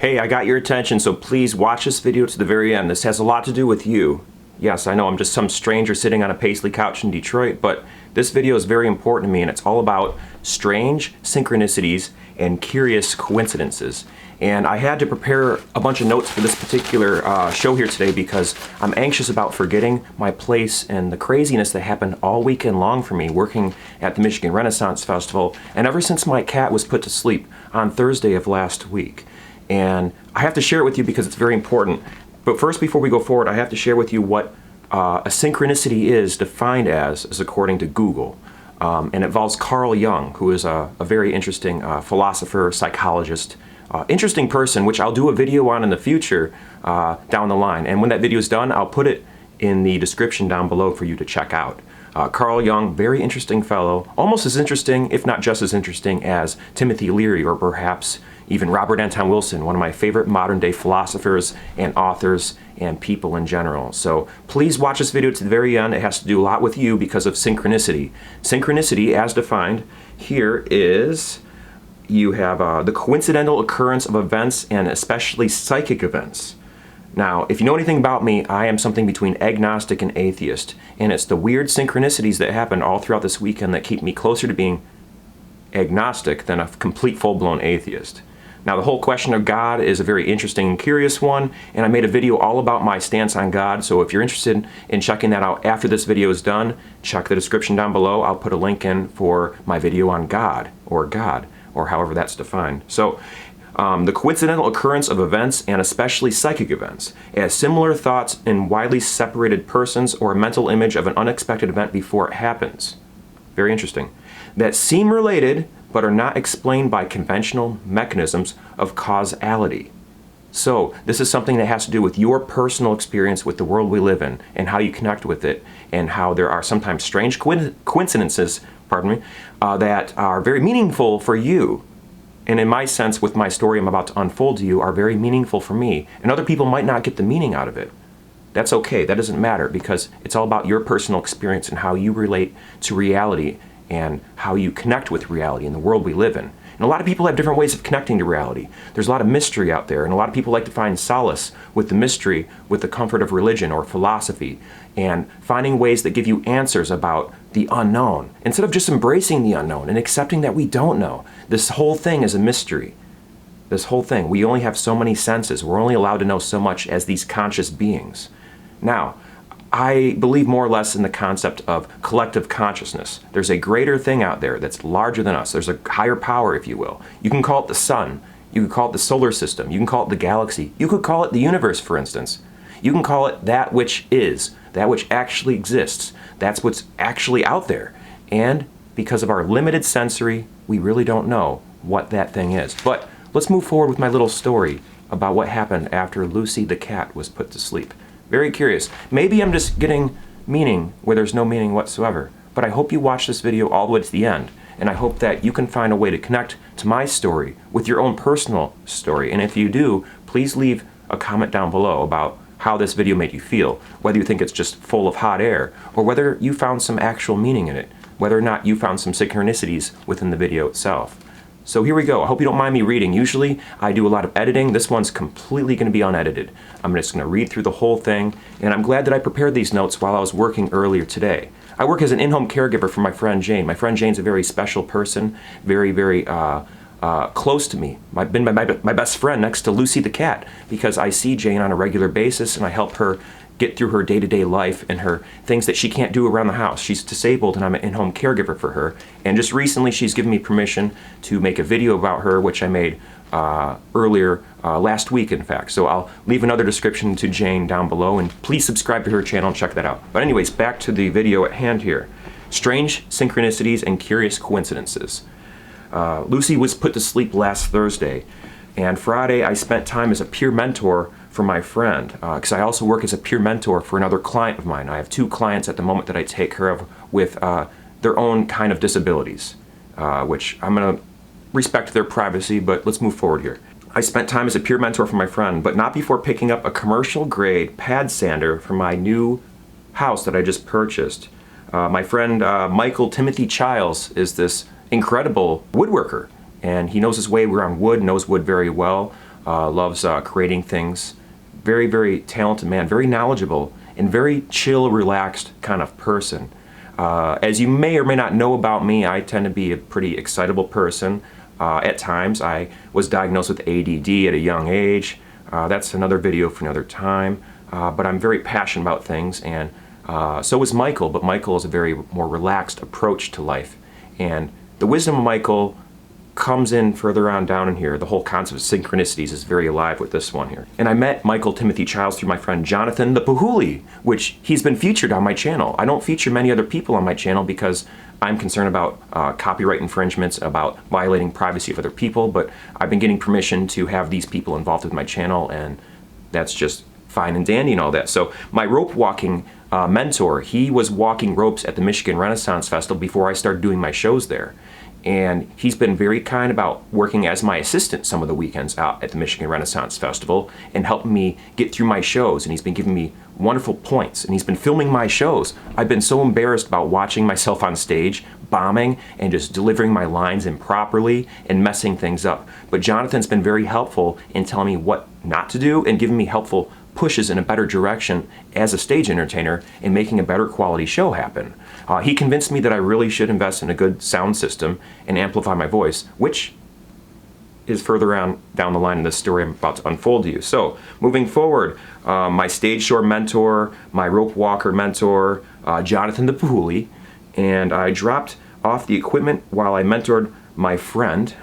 Hey, I got your attention, so please watch this video to the very end. This has a lot to do with you. Yes, I know I'm just some stranger sitting on a Paisley couch in Detroit, but this video is very important to me, and it's all about strange synchronicities and curious coincidences. And I had to prepare a bunch of notes for this particular show here today because I'm anxious about forgetting my place and the craziness that happened all weekend long for me working at the Michigan Renaissance Festival, and ever since my cat was put to sleep on Thursday of last week. And I have to share it with you because it's very important. But first, before we go forward, I have to share with you what a synchronicity is defined as according to Google. And it involves Carl Jung, who is a very interesting philosopher, psychologist, interesting person, which I'll do a video on in the future down the line. And when that video is done, I'll put it in the description down below for you to check out. Carl Jung, very interesting fellow, almost as interesting, if not just as interesting, as Timothy Leary or perhaps even Robert Anton Wilson, one of my favorite modern day philosophers and authors and people in general. So please watch this video to the very end. It has to do a lot with you because of synchronicity. Synchronicity, as defined, here is you have the coincidental occurrence of events and especially psychic events. Now, if you know anything about me, I am something between agnostic and atheist, and it's the weird synchronicities that happened all throughout this weekend that keep me closer to being agnostic than a complete full-blown atheist. Now, the whole question of God is a very interesting and curious one, and I made a video all about my stance on God, so if you're interested in checking that out after this video is done, check the description down below. I'll put a link in for my video on God, or however that's defined. So, the coincidental occurrence of events and especially psychic events, as similar thoughts in widely separated persons or a mental image of an unexpected event before it happens. Very interesting. That seem related but are not explained by conventional mechanisms of causality. So this is something that has to do with your personal experience with the world we live in and how you connect with it, and how there are sometimes strange coincidences, that are very meaningful for you. And in my sense, with my story I'm about to unfold to you, are very meaningful for me. And other people might not get the meaning out of it. That's okay, that doesn't matter, because it's all about your personal experience and how you relate to reality and how you connect with reality in the world we live in. And a lot of people have different ways of connecting to reality. There's a lot of mystery out there, and a lot of people like to find solace with the mystery, with the comfort of religion or philosophy, and finding ways that give you answers about the unknown, instead of just embracing the unknown and accepting that we don't know. This whole thing is a mystery. This whole thing, we only have so many senses. We're only allowed to know so much as these conscious beings. Now, I believe more or less in the concept of collective consciousness. There's a greater thing out there that's larger than us. There's a higher power, if you will. You can call it the sun. You can call it the solar system. You can call it the galaxy. You could call it the universe, for instance. You can call it that which is, that which actually exists. That's what's actually out there. And because of our limited sensory, we really don't know what that thing is. But let's move forward with my little story about what happened after Lucy the cat was put to sleep. Very curious. Maybe I'm just getting meaning where there's no meaning whatsoever. But I hope you watch this video all the way to the end. And I hope that you can find a way to connect to my story with your own personal story. And if you do, please leave a comment down below about how this video made you feel. Whether you think it's just full of hot air, or whether you found some actual meaning in it. Whether or not you found some synchronicities within the video itself. So here we go. I hope you don't mind me reading. Usually I do a lot of editing. This one's completely going to be unedited. I'm just going to read through the whole thing, and I'm glad that I prepared these notes while I was working earlier today. I work as an in-home caregiver for my friend Jane. My friend Jane's a very special person, very close to me. I've been my best friend next to Lucy the cat, because I see Jane on a regular basis and I help her get through her day-to-day life and her things that she can't do around the house. She's disabled and I'm an in-home caregiver for her. And just recently she's given me permission to make a video about her, which I made earlier last week, in fact. So I'll leave another description to Jane down below, and please subscribe to her channel and check that out. But anyways, back to the video at hand here. Strange synchronicities and curious coincidences. Lucy was put to sleep last Thursday, and Friday I spent time as a peer mentor for my friend, because I also work as a peer mentor for another client of mine. I have two clients at the moment that I take care of with their own kind of disabilities, which I'm going to respect their privacy, but let's move forward here. I spent time as a peer mentor for my friend, but not before picking up a commercial grade pad sander for my new house that I just purchased. My friend Michael Timothy Childs is this incredible woodworker, and he knows his way around wood, knows wood very well. loves creating things. Very, very talented man, very knowledgeable, and very chill, relaxed kind of person. As you may or may not know about me, I tend to be a pretty excitable person. At times, I was diagnosed with ADD at a young age. That's another video for another time. But I'm very passionate about things, and so is Michael, but Michael is a very more relaxed approach to life. And the wisdom of Michael comes in further on down in here. The whole concept of synchronicities is very alive with this one here. And I met Michael Timothy Childs through my friend Jonathan the Pahuli, which he's been featured on my channel. I don't feature many other people on my channel because I'm concerned about copyright infringements, about violating privacy of other people, but I've been getting permission to have these people involved with my channel, and that's just fine and dandy and all that. So my rope walking mentor, he was walking ropes at the Michigan Renaissance Festival before I started doing my shows there. And he's been very kind about working as my assistant some of the weekends out at the Michigan Renaissance Festival and helping me get through my shows. And he's been giving me wonderful points. And he's been filming my shows. I've been so embarrassed about watching myself on stage, bombing, and just delivering my lines improperly and messing things up. But Jonathan's been very helpful in telling me what not to do and giving me helpful pushes in a better direction as a stage entertainer and making a better quality show happen. He convinced me that I really should invest in a good sound system and amplify my voice, which is further on down the line in this story I'm about to unfold to you. So, moving forward, my stage show mentor, my rope walker mentor, Jonathan the Pahuli, and I dropped off the equipment while I mentored my friend,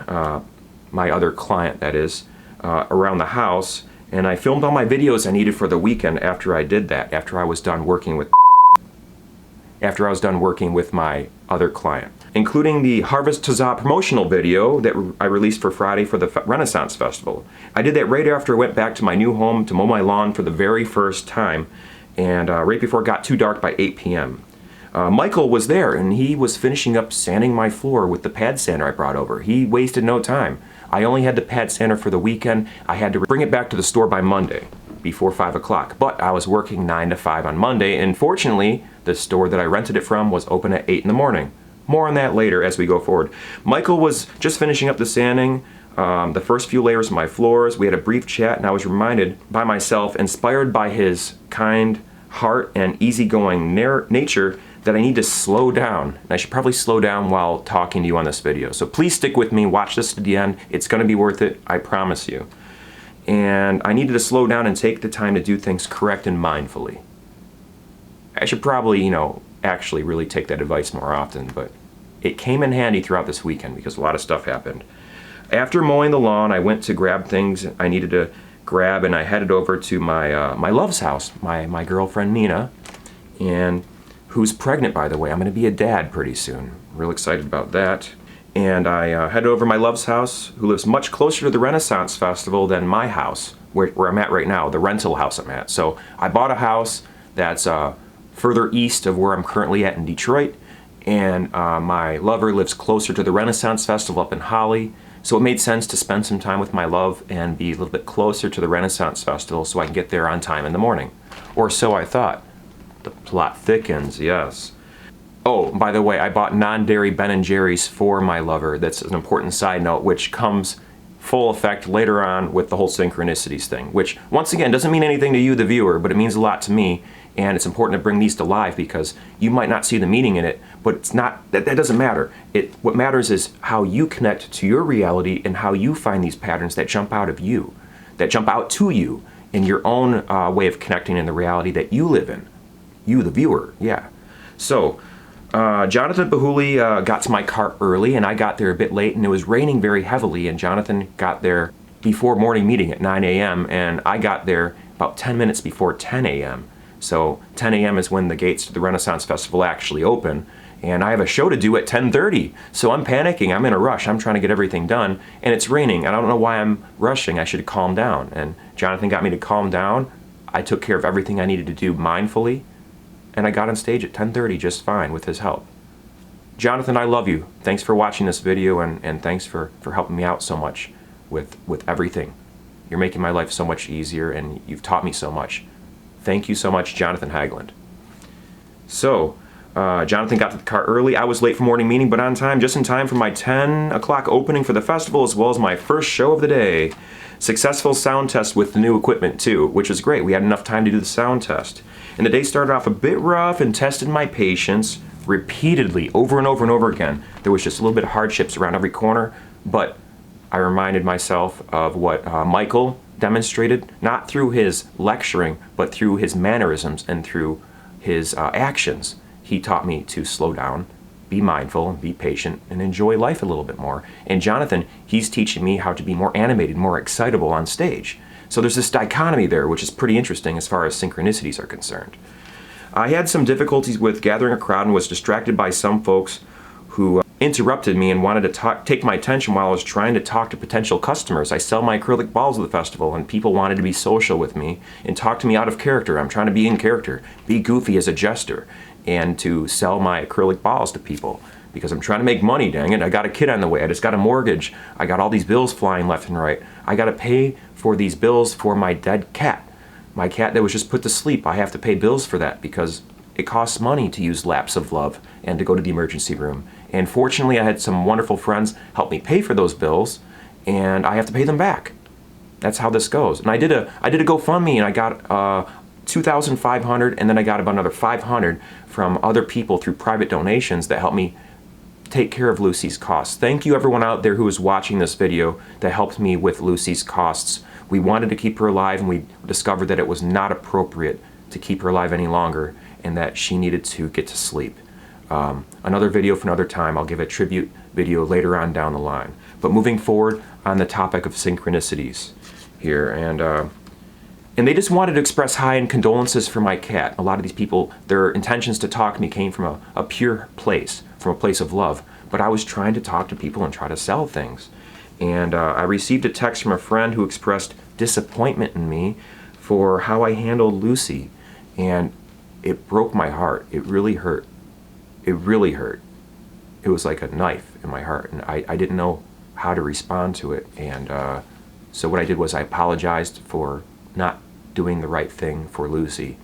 my other client that is, around the house, and I filmed all my videos I needed for the weekend after I did that, after I was done working with my other client, including the Harvest Huzzah promotional video that I released for Friday for the Renaissance Festival. I did that right after I went back to my new home to mow my lawn for the very first time, and right before it got too dark by 8 p.m. Michael was there, and he was finishing up sanding my floor with the pad sander I brought over. He wasted no time. I only had the pad sander for the weekend. I had to bring it back to the store by Monday before 5 o'clock, but I was working 9 to 5 on Monday, and fortunately, the store that I rented it from was open at 8 in the morning. More on that later as we go forward. Michael was just finishing up the sanding, the first few layers of my floors. We had a brief chat, and I was reminded by myself, inspired by his kind heart and easygoing nature, that I need to slow down. And I should probably slow down while talking to you on this video. So please stick with me, watch this to the end. It's gonna be worth it, I promise you. And I needed to slow down and take the time to do things correct and mindfully. I should probably, actually really take that advice more often, but it came in handy throughout this weekend because a lot of stuff happened. After mowing the lawn, I went to grab things I needed to grab, and I headed over to my love's house, my girlfriend Nina, and who's pregnant, by the way. I'm gonna be a dad pretty soon. Real excited about that. And I headed over to my love's house, who lives much closer to the Renaissance Festival than my house, where I'm at right now, the rental house I'm at. So I bought a house that's further east of where I'm currently at in Detroit, and my lover lives closer to the Renaissance Festival up in Holly. So it made sense to spend some time with my love and be a little bit closer to the Renaissance Festival so I can get there on time in the morning. Or so I thought. The plot thickens, yes. Oh, by the way, I bought non-dairy Ben & Jerry's for my lover. That's an important side note, which comes full effect later on with the whole synchronicities thing, which, once again, doesn't mean anything to you, the viewer, but it means a lot to me, and it's important to bring these to life because you might not see the meaning in it, but it's not, that doesn't matter. What matters is how you connect to your reality and how you find these patterns that jump out of you, that jump out to you in your own way of connecting in the reality that you live in. You, the viewer, yeah. So, Jonathan Pahuli got to my car early, and I got there a bit late, and it was raining very heavily, and Jonathan got there before morning meeting at 9 a.m., and I got there about 10 minutes before 10 a.m. So 10 a.m. is when the gates to the Renaissance Festival actually open, and I have a show to do at 10:30, so I'm panicking, I'm in a rush, I'm trying to get everything done, and it's raining. I don't know why I'm rushing, I should calm down, and Jonathan got me to calm down. I took care of everything I needed to do mindfully, and I got on stage at 10:30 just fine with his help. Jonathan, I love you. Thanks for watching this video, and thanks for helping me out so much with everything. You're making my life so much easier, and you've taught me so much. Thank you so much, Jonathan Hagland. So, Jonathan got to the car early. I was late for morning meeting, but on time, just in time for my 10 o'clock opening for the festival, as well as my first show of the day. Successful sound test with the new equipment too, which was great. We had enough time to do the sound test. And the day started off a bit rough and tested my patience repeatedly, over and over and over again. There was just a little bit of hardships around every corner, but I reminded myself of what Michael demonstrated, not through his lecturing, but through his mannerisms and through his actions. He taught me to slow down, be mindful, and be patient, and enjoy life a little bit more. And Jonathan, he's teaching me how to be more animated, more excitable on stage. So there's this dichotomy there, which is pretty interesting as far as synchronicities are concerned. I had some difficulties with gathering a crowd and was distracted by some folks who interrupted me and wanted to take my attention while I was trying to talk to potential customers. I sell my acrylic balls at the festival, and people wanted to be social with me and talk to me out of character. I'm trying to be in character, be goofy as a jester, and to sell my acrylic balls to people because I'm trying to make money, dang it. I got a kid on the way. I just got a mortgage. I got all these bills flying left and right. I got to pay for these bills for my dead cat. My cat that was just put to sleep. I have to pay bills for that because it costs money to use laps of love and to go to the emergency room. And fortunately, I had some wonderful friends help me pay for those bills, and I have to pay them back. That's how this goes. And I did a GoFundMe, and I got $2,500, and then I got about another $500 from other people through private donations that helped me take care of Lucy's costs. Thank you everyone out there who is watching this video that helped me with Lucy's costs. We wanted to keep her alive, and we discovered that it was not appropriate to keep her alive any longer and that she needed to get to sleep. Another video for another time. I'll give a tribute video later on down the line. But moving forward on the topic of synchronicities here, and they just wanted to express hi and condolences for my cat. A lot of these people, their intentions to talk to me came from a pure place, from a place of love. But I was trying to talk to people and try to sell things. And I received a text from a friend who expressed disappointment in me for how I handled Lucy. And it broke my heart. It really hurt. It really hurt. It was like a knife in my heart. And I didn't know how to respond to it. And so what I did was I apologized for not doing the right thing for Lucy.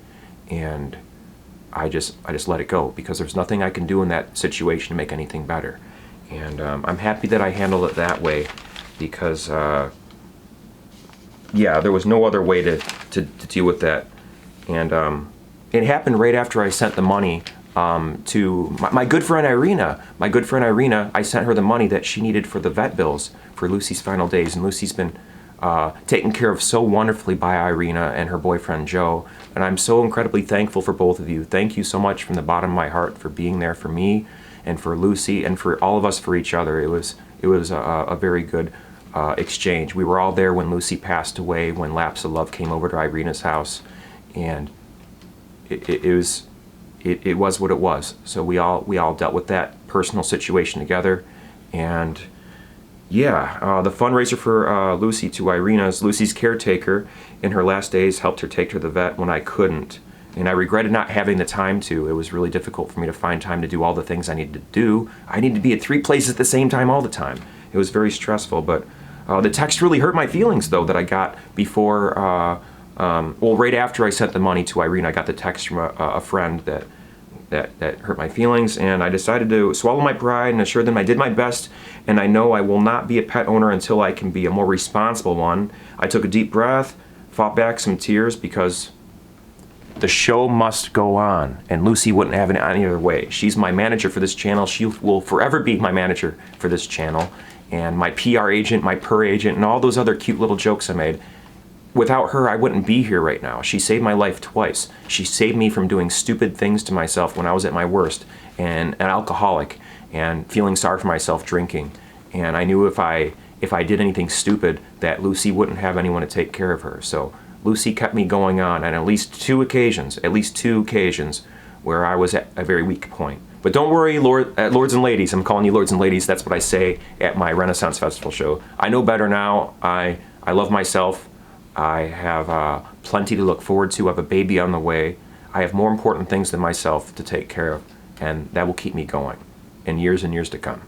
And I just let it go because there's nothing I can do in that situation to make anything better. And I'm happy that I handled it that way because, yeah, there was no other way to deal with that. And it happened right after I sent the money to my good friend Irina. My good friend Irina, I sent her the money that she needed for the vet bills for Lucy's final days. And Lucy's been taken care of so wonderfully by Irina and her boyfriend Joe. And I'm so incredibly thankful for both of you. Thank you so much from the bottom of my heart for being there for me and for Lucy and for all of us for each other. It was a very good exchange. We were all there when Lucy passed away, when Laps of Love came over to Irina's house, and it was what it was. So we all dealt with that personal situation together, and yeah, the fundraiser for Lucy to Irina's Lucy's caretaker in her last days helped her take her to the vet when I couldn't. And I regretted not having the time to. It was really difficult for me to find time to do all the things I needed to do. I needed to be at 3 places at the same time all the time. It was very stressful, but the text really hurt my feelings, though, that I got before, well, right after I sent the money to Irene, I got the text from a friend that hurt my feelings, and I decided to swallow my pride and assure them I did my best, and I know I will not be a pet owner until I can be a more responsible one. I took a deep breath, fought back some tears, because the show must go on, and Lucy wouldn't have it any other way. She's my manager for this channel. She will forever be my manager for this channel, and my PR agent, my per agent, and all those other cute little jokes I made. Without her, I wouldn't be here right now. She saved my life twice. She saved me from doing stupid things to myself when I was at my worst, and an alcoholic, and feeling sorry for myself, drinking. And I knew if I did anything stupid, that Lucy wouldn't have anyone to take care of her. So Lucy kept me going on at least two occasions, where I was at a very weak point. But don't worry, lords and ladies. I'm calling you lords and ladies. That's what I say at my Renaissance Festival show. I know better now. I love myself. I have plenty to look forward to. I have a baby on the way. I have more important things than myself to take care of, and that will keep me going in years and years to come.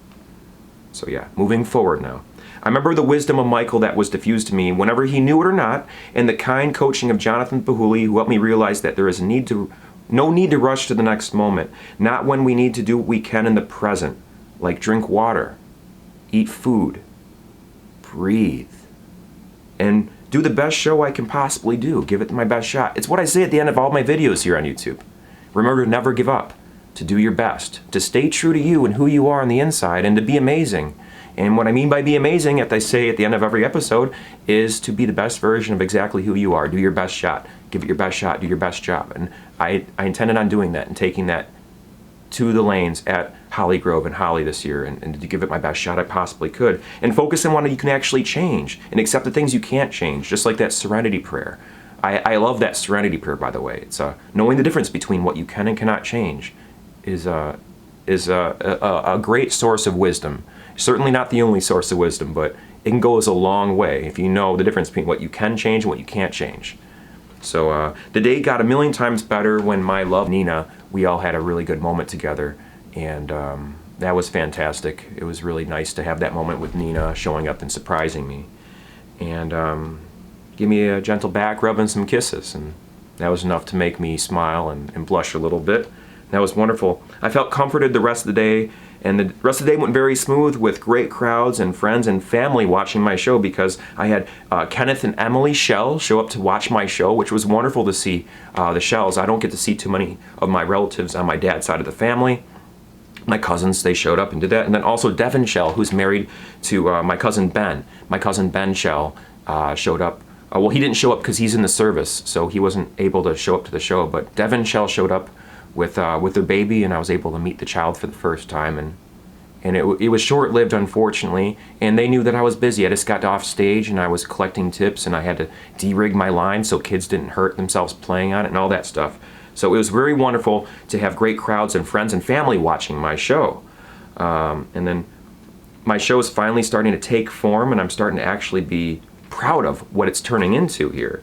So yeah, moving forward now. I remember the wisdom of Michael that was diffused to me, whenever he knew it or not, and the kind coaching of Jonathan Pahuli, who helped me realize that there is a need to No need to rush to the next moment. Not when we need to do what we can in the present, like drink water, eat food, breathe, and do the best show I can possibly do. Give it my best shot. It's what I say at the end of all my videos here on YouTube. Remember to never give up, to do your best, to stay true to you and who you are on the inside, and to be amazing. And what I mean by be amazing, as I say at the end of every episode, is to be the best version of exactly who you are. Do your best shot. Give it your best shot. Do your best job. And I intended on doing that and taking that to the lanes at Holly Grove and Holly this year, and to give it my best shot I possibly could. And focus on what you can actually change and accept the things you can't change, just like that serenity prayer. I love that serenity prayer, by the way. It's knowing the difference between what you can and cannot change is a great source of wisdom. Certainly not the only source of wisdom, but it can go as a long way if you know the difference between what you can change and what you can't change. So the day got a million times better when my love, Nina, we all had a really good moment together, and that was fantastic. It was really nice to have that moment with Nina showing up and surprising me, and give me a gentle back rub and some kisses, and that was enough to make me smile and blush a little bit. That was wonderful. I felt comforted the rest of the day, and the rest of the day went very smooth with great crowds and friends and family watching my show, because I had Kenneth and Emily Shell show up to watch my show, which was wonderful to see the Shells. I don't get to see too many of my relatives on my dad's side of the family. My cousins, they showed up and did that. And then also Devin Shell, who's married to my cousin Ben. My cousin Ben Shell showed up. Well, he didn't show up because he's in the service, so he wasn't able to show up to the show, but Devin Shell showed up with their baby, and I was able to meet the child for the first time, and it was short-lived, unfortunately, and they knew that I was busy. I just got off stage and I was collecting tips, and I had to de-rig my line so kids didn't hurt themselves playing on it and all that stuff. So it was very wonderful to have great crowds and friends and family watching my show. And then my show is finally starting to take form, and I'm starting to actually be proud of what it's turning into here.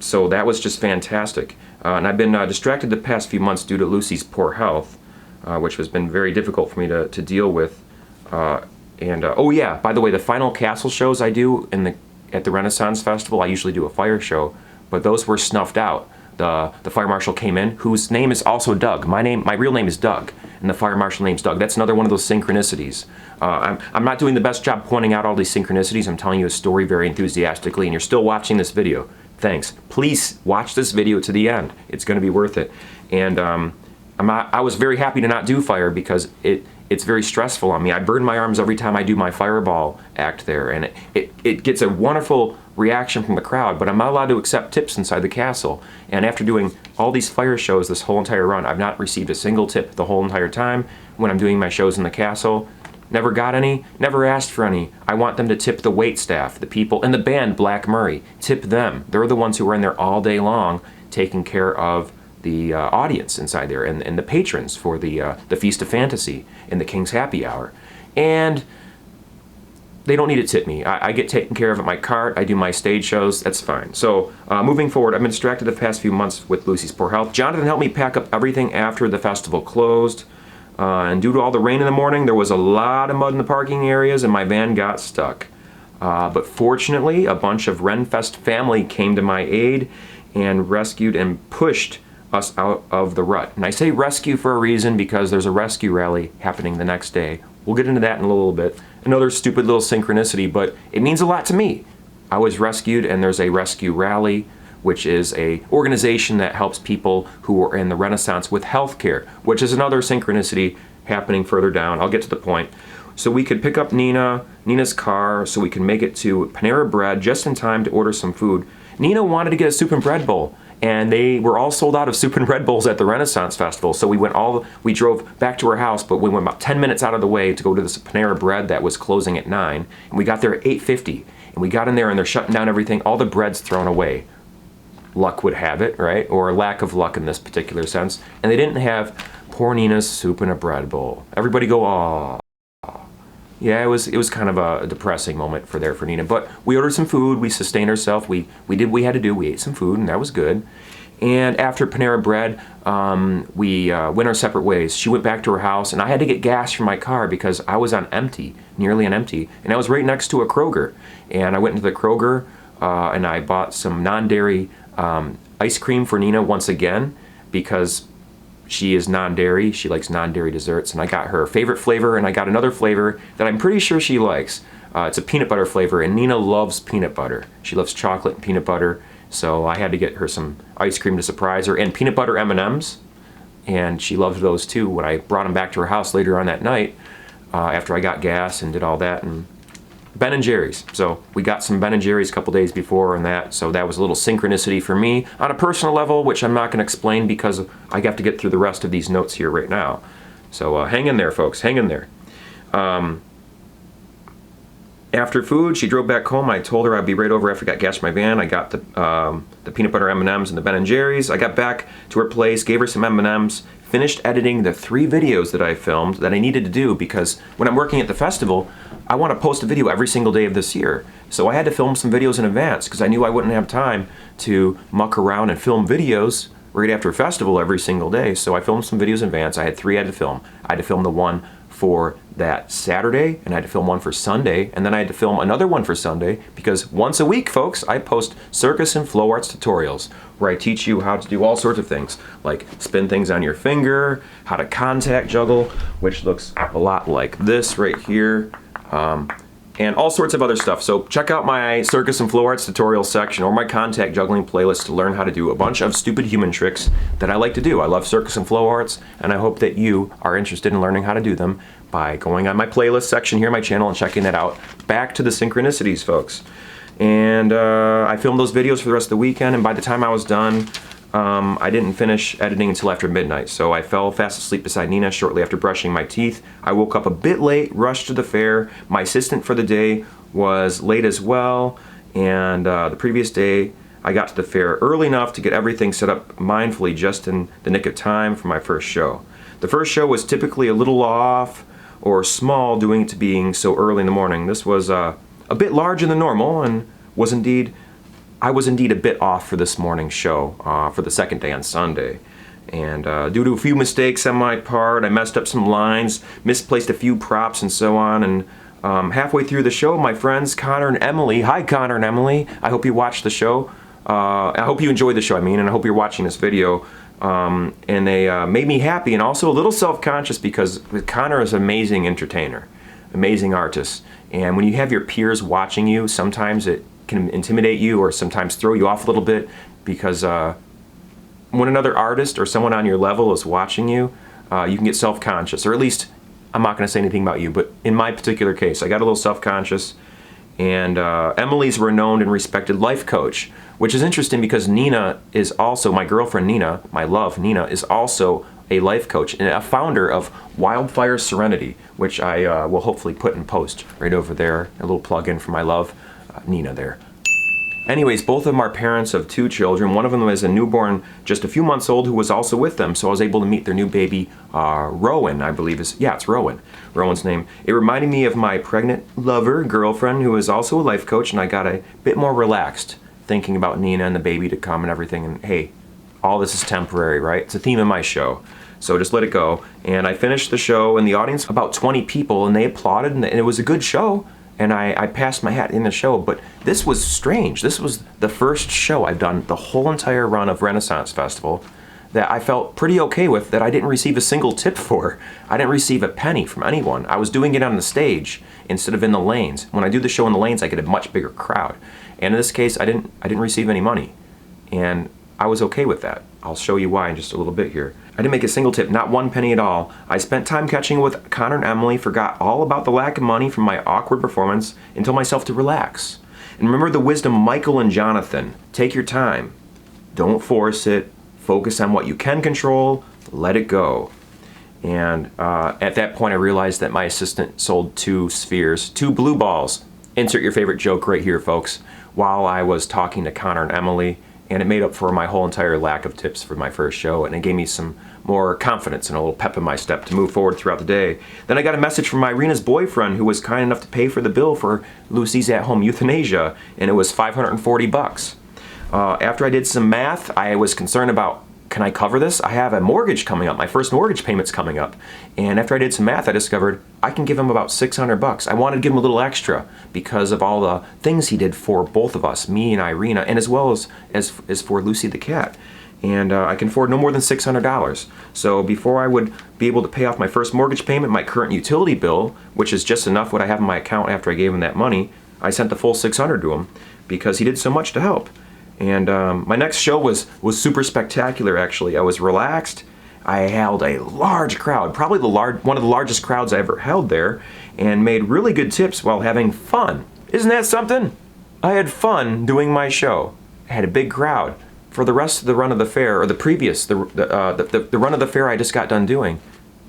So that was just fantastic. And I've been distracted the past few months due to Lucy's poor health, which has been very difficult for me to deal with. Oh yeah, by the way, the final castle shows I do at the Renaissance Festival, I usually do a fire show, but those were snuffed out. The fire marshal came in, whose name is also Doug. My real name is Doug, and the fire marshal name's Doug. That's another one of those synchronicities. I'm not doing the best job pointing out all these synchronicities. I'm telling you a story very enthusiastically, and you're still watching this video. Thanks. Please watch this video to the end. It's going to be worth it. And I was very happy to not do fire because it's very stressful on me. I burn my arms every time I do my fireball act there, and it gets a wonderful reaction from the crowd, but I'm not allowed to accept tips inside the castle. And after doing all these fire shows this whole entire run, I've not received a single tip the whole entire time when I'm doing my shows in the castle. Never got any, never asked for any. I want them to tip the wait staff, the people, and the band, Black Murray. Tip them. They're the ones who are in there all day long taking care of the audience inside there, and the patrons for the Feast of Fantasy and the King's Happy Hour. And they don't need to tip me. I get taken care of at my cart. I do my stage shows. That's fine. So moving forward, I've been distracted the past few months with Lucy's poor health. Jonathan helped me pack up everything after the festival closed. And due to all the rain in the morning, there was a lot of mud in the parking areas, and my van got stuck. But fortunately, a bunch of Renfest family came to my aid and rescued and pushed us out of the rut. And I say rescue for a reason, because there's a rescue rally happening the next day. We'll get into that in a little bit. Another stupid little synchronicity, but it means a lot to me. I was rescued, and there's a rescue rally, which is a organization that helps people who are in the Renaissance with healthcare, which is another synchronicity happening further down. I'll get to the point. So we could pick up Nina's car, so we can make it to Panera Bread just in time to order some food. Nina wanted to get a soup and bread bowl, and they were all sold out of soup and bread bowls at the Renaissance Festival. So we drove back to her house, but we went about 10 minutes out of the way to go to this Panera Bread that was closing at 9, and we got there at 8:50, and we got in there and they're shutting down everything. All the bread's thrown away. Luck would have it, right? Or lack of luck in this particular sense. And they didn't have poor Nina's soup and a bread bowl. Everybody go, aww. Yeah, it was kind of a depressing moment for Nina. But we ordered some food, we sustained ourselves, we did what we had to do, we ate some food, and that was good. And after Panera Bread, we went our separate ways. She went back to her house, and I had to get gas for my car because I was on empty, nearly on empty, and I was right next to a Kroger. And I went into the Kroger, and I bought some non-dairy ice cream for Nina once again because she is non-dairy. She likes non-dairy desserts, and I got her favorite flavor, and I got another flavor that I'm pretty sure she likes. It's a peanut butter flavor, and Nina loves peanut butter. She loves chocolate and peanut butter, so I had to get her some ice cream to surprise her, and peanut butter M&Ms, and she loved those too when I brought them back to her house later on that night after I got gas and did all that. And Ben & Jerry's. So we got some Ben & Jerry's a couple days before and that, so that was a little synchronicity for me on a personal level, which I'm not going to explain because I have to get through the rest of these notes here right now. So hang in there, folks, hang in there. After food, she drove back home. I told her I'd be right over after I got gas in my van. I got the peanut butter M&Ms and the Ben & Jerry's. I got back to her place, gave her some M&Ms, finished editing the 3 videos that I filmed that I needed to do because when I'm working at the festival, I want to post a video every single day of this year. So I had to film some videos in advance because I knew I wouldn't have time to muck around and film videos right after a festival every single day. So I filmed some videos in advance. I had 3 I had to film. I had to film the one for that Saturday, and I had to film one for Sunday, and then I had to film another one for Sunday because once a week, folks, I post circus and flow arts tutorials where I teach you how to do all sorts of things, like spin things on your finger, how to contact juggle, which looks a lot like this right here, and all sorts of other stuff. So check out my circus and flow arts tutorial section or my contact juggling playlist to learn how to do a bunch of stupid human tricks that I like to do. I love circus and flow arts, and I hope that you are interested in learning how to do them by going on my playlist section here on my channel and checking that out. Back to the synchronicities, folks. And I filmed those videos for the rest of the weekend, and by the time I was done, I didn't finish editing until after midnight, so I fell fast asleep beside Nina shortly after brushing my teeth. I woke up a bit late, rushed to the fair. My assistant for the day was late as well, and the previous day I got to the fair early enough to get everything set up mindfully just in the nick of time for my first show. The first show was typically a little off or small due to being so early in the morning. This was a bit larger than normal and I was indeed a bit off for this morning's show for the second day on Sunday. And due to a few mistakes on my part, I messed up some lines, misplaced a few props and so on. And halfway through the show, my friends Connor and Emily, hi Connor and Emily, I hope you watched the show. I hope you enjoyed the show, and I hope you're watching this video. And they made me happy and also a little self-conscious because Connor is an amazing entertainer, amazing artist. And when you have your peers watching you, sometimes it can intimidate you or sometimes throw you off a little bit because when another artist or someone on your level is watching you, you can get self-conscious, or at least I'm not going to say anything about you, but in my particular case, I got a little self-conscious. And Emily's a renowned and respected life coach, which is interesting because Nina is also, my girlfriend Nina, my love Nina, is also a life coach and a founder of Wildfire Serenity, which I will hopefully put in post right over there, a little plug-in for my love Nina there. Anyways, both of them are parents of 2 children. One of them is a newborn just a few months old who was also with them, so I was able to meet their new baby, Rowan, I believe is, yeah, it's Rowan, Rowan's name. It reminded me of my pregnant lover, girlfriend, who is also a life coach, and I got a bit more relaxed thinking about Nina and the baby to come and everything, and hey, all this is temporary, right? It's a theme of my show, so just let it go. And I finished the show, and the audience, about 20 people, and they applauded, and it was a good show. And I passed my hat in the show, but this was strange. This was the first show I've done the whole entire run of Renaissance Festival that I felt pretty okay with, that I didn't receive a single tip for. I didn't receive a penny from anyone. I was doing it on the stage instead of in the lanes. When I do the show in the lanes, I get a much bigger crowd. And in this case, I didn't receive any money. And I was okay with that. I'll show you why in just a little bit here. I didn't make a single tip, not 1 penny at all. I spent time catching with Connor and Emily, forgot all about the lack of money from my awkward performance, and told myself to relax. And remember the wisdom of Michael and Jonathan. Take your time. Don't force it. Focus on what you can control. Let it go. And at that point I realized that my assistant sold 2 spheres, 2 blue balls. Insert your favorite joke right here, folks. While I was talking to Connor and Emily, and it made up for my whole entire lack of tips for my first show, and it gave me some more confidence and a little pep in my step to move forward throughout the day. Then I got a message from Irina's boyfriend, who was kind enough to pay for the bill for Lucy's at-home euthanasia, and it was $540. After I did some math, I was concerned about can I cover this? I have a mortgage coming up. My first mortgage payment's coming up. And after I did some math, I discovered I can give him about $600. I wanted to give him a little extra because of all the things he did for both of us, me and Irina, and as well as for Lucy the cat. And I can afford no more than $600. So before I would be able to pay off my first mortgage payment, my current utility bill, which is just enough what I have in my account after I gave him that money, I sent the full $600 to him because he did so much to help. And my next show was super spectacular, actually. I was relaxed. I held a large crowd, probably one of the largest crowds I ever held there, and made really good tips while having fun. Isn't that something? I had fun doing my show. I had a big crowd. For the rest of the run of the fair, or the run of the fair I just got done doing,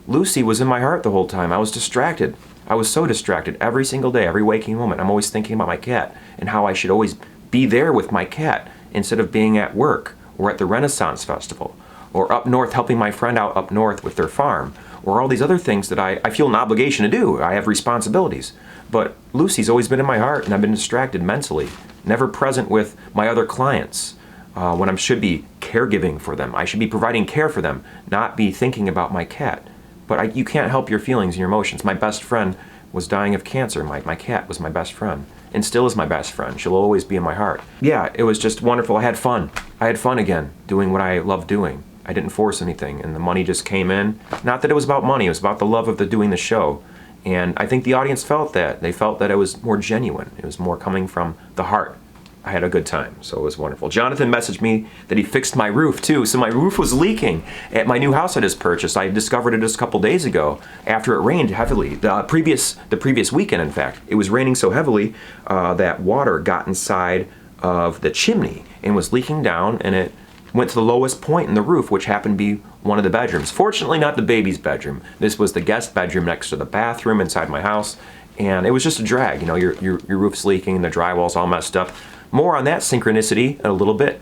Lucy was in my heart the whole time. I was distracted. I was so distracted every single day, every waking moment. I'm always thinking about my cat and how I should always be there with my cat instead of being at work or at the Renaissance Festival or up north helping my friend out up north with their farm or all these other things that I feel an obligation to do. I have responsibilities. But Lucy's always been in my heart and I've been distracted mentally, never present with my other clients. When I should be caregiving for them. I should be providing care for them, not be thinking about my cat. But you can't help your feelings and your emotions. My best friend was dying of cancer. My cat was my best friend, and still is my best friend. She'll always be in my heart. Yeah, it was just wonderful. I had fun. I had fun again, doing what I love doing. I didn't force anything, and the money just came in. Not that it was about money, it was about the love of doing the show. And I think the audience felt that. They felt that it was more genuine. It was more coming from the heart. I had a good time, so it was wonderful. Jonathan messaged me that he fixed my roof too. So my roof was leaking at my new house I just purchased. I discovered it just a couple days ago after it rained heavily. The previous weekend, in fact, it was raining so heavily that water got inside of the chimney and was leaking down, and it went to the lowest point in the roof, which happened to be one of the bedrooms. Fortunately, not the baby's bedroom. This was the guest bedroom next to the bathroom inside my house, and it was just a drag. You know, your roof's leaking, the drywall's all messed up. More on that synchronicity in a little bit.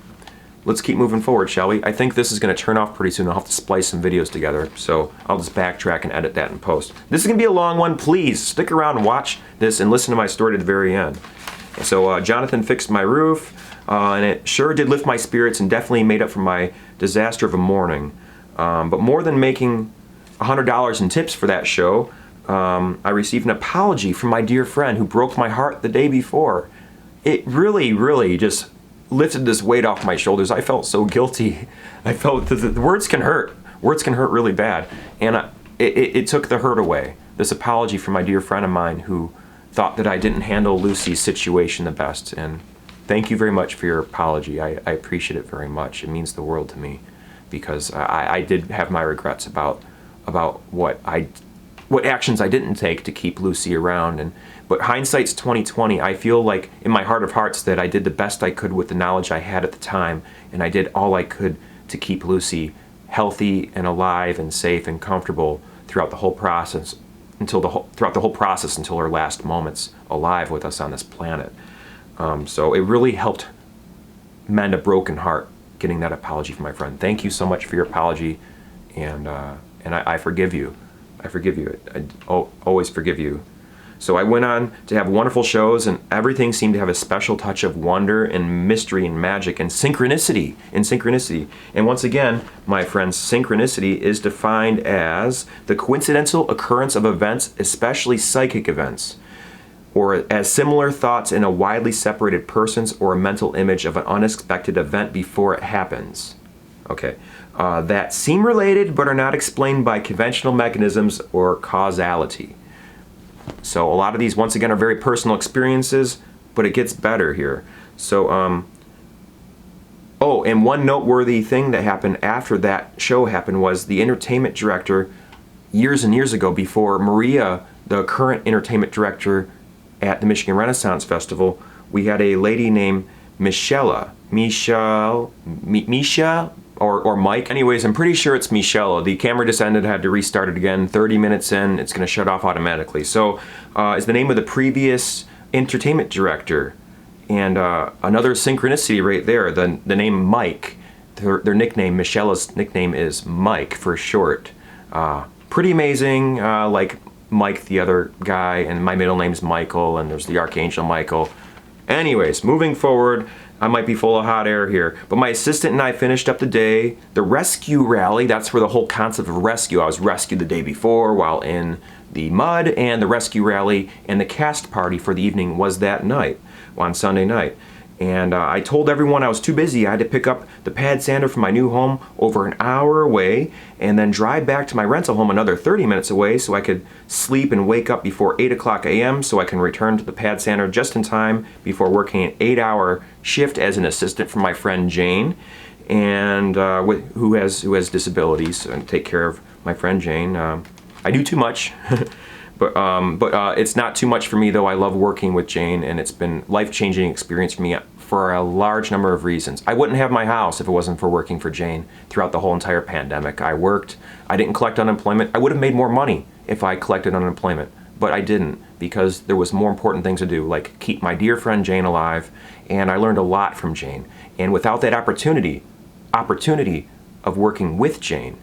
Let's keep moving forward, shall we? I think this is going to turn off pretty soon. I'll have to splice some videos together, so I'll just backtrack and edit that in post. This is going to be a long one. Please stick around and watch this and listen to my story to the very end. So Jonathan fixed my roof, and it sure did lift my spirits and definitely made up for my disaster of a morning. But more than making $100 in tips for that show, I received an apology from my dear friend who broke my heart the day before. It really, really just lifted this weight off my shoulders. I felt so guilty. I felt that the words can hurt. Words can hurt really bad. And it took the hurt away. This apology from my dear friend of mine who thought that I didn't handle Lucy's situation the best. And thank you very much for your apology. I appreciate it very much. It means the world to me because I did have my regrets about what actions I didn't take to keep Lucy around. But hindsight's 20/20. I feel like in my heart of hearts that I did the best I could with the knowledge I had at the time, and I did all I could to keep Lucy healthy and alive and safe and comfortable throughout the whole process until her last moments alive with us on this planet. So it really helped mend a broken heart getting that apology from my friend. Thank you so much for your apology, and I forgive you. I forgive you. I always forgive you. So I went on to have wonderful shows, and everything seemed to have a special touch of wonder and mystery and magic and synchronicity. And once again, my friends, synchronicity is defined as the coincidental occurrence of events, especially psychic events, or as similar thoughts in a widely separated person's or a mental image of an unexpected event before it happens. Okay. That seem related but are not explained by conventional mechanisms or causality. So a lot of these, once again, are very personal experiences, but it gets better here. So, and one noteworthy thing that happened after that show happened was the entertainment director, years and years ago, before Maria, the current entertainment director at the Michigan Renaissance Festival, we had a lady named Michelle, or Mike. Anyways, I'm pretty sure it's Michelle. The camera just ended, I had to restart it again. 30 minutes in, it's gonna shut off automatically. So, is the name of the previous entertainment director. And another synchronicity right there, the name Mike. Their nickname, Michelle's nickname is Mike for short. Pretty amazing, like Mike the other guy, and my middle name's Michael, and there's the Archangel Michael. Anyways, moving forward, I might be full of hot air here. But my assistant and I finished up the day. The rescue rally, that's where the whole concept of rescue. I was rescued the day before while in the mud, and the rescue rally and the cast party for the evening was that night, on Sunday night. And I told everyone I was too busy. I had to pick up the pad sander from my new home over an hour away and then drive back to my rental home another 30 minutes away so I could sleep and wake up before 8 o'clock a.m. so I can return to the pad sander just in time before working an 8-hour shift as an assistant for my friend Jane, and who has disabilities, and take care of my friend Jane. I do too much. But it's not too much for me, though. I love working with Jane, and it's been a life-changing experience for me for a large number of reasons. I wouldn't have my house if it wasn't for working for Jane throughout the whole entire pandemic. I worked, I didn't collect unemployment. I would have made more money if I collected unemployment, but I didn't, because there was more important things to do, like keep my dear friend Jane alive, and I learned a lot from Jane. And without that opportunity of working with Jane,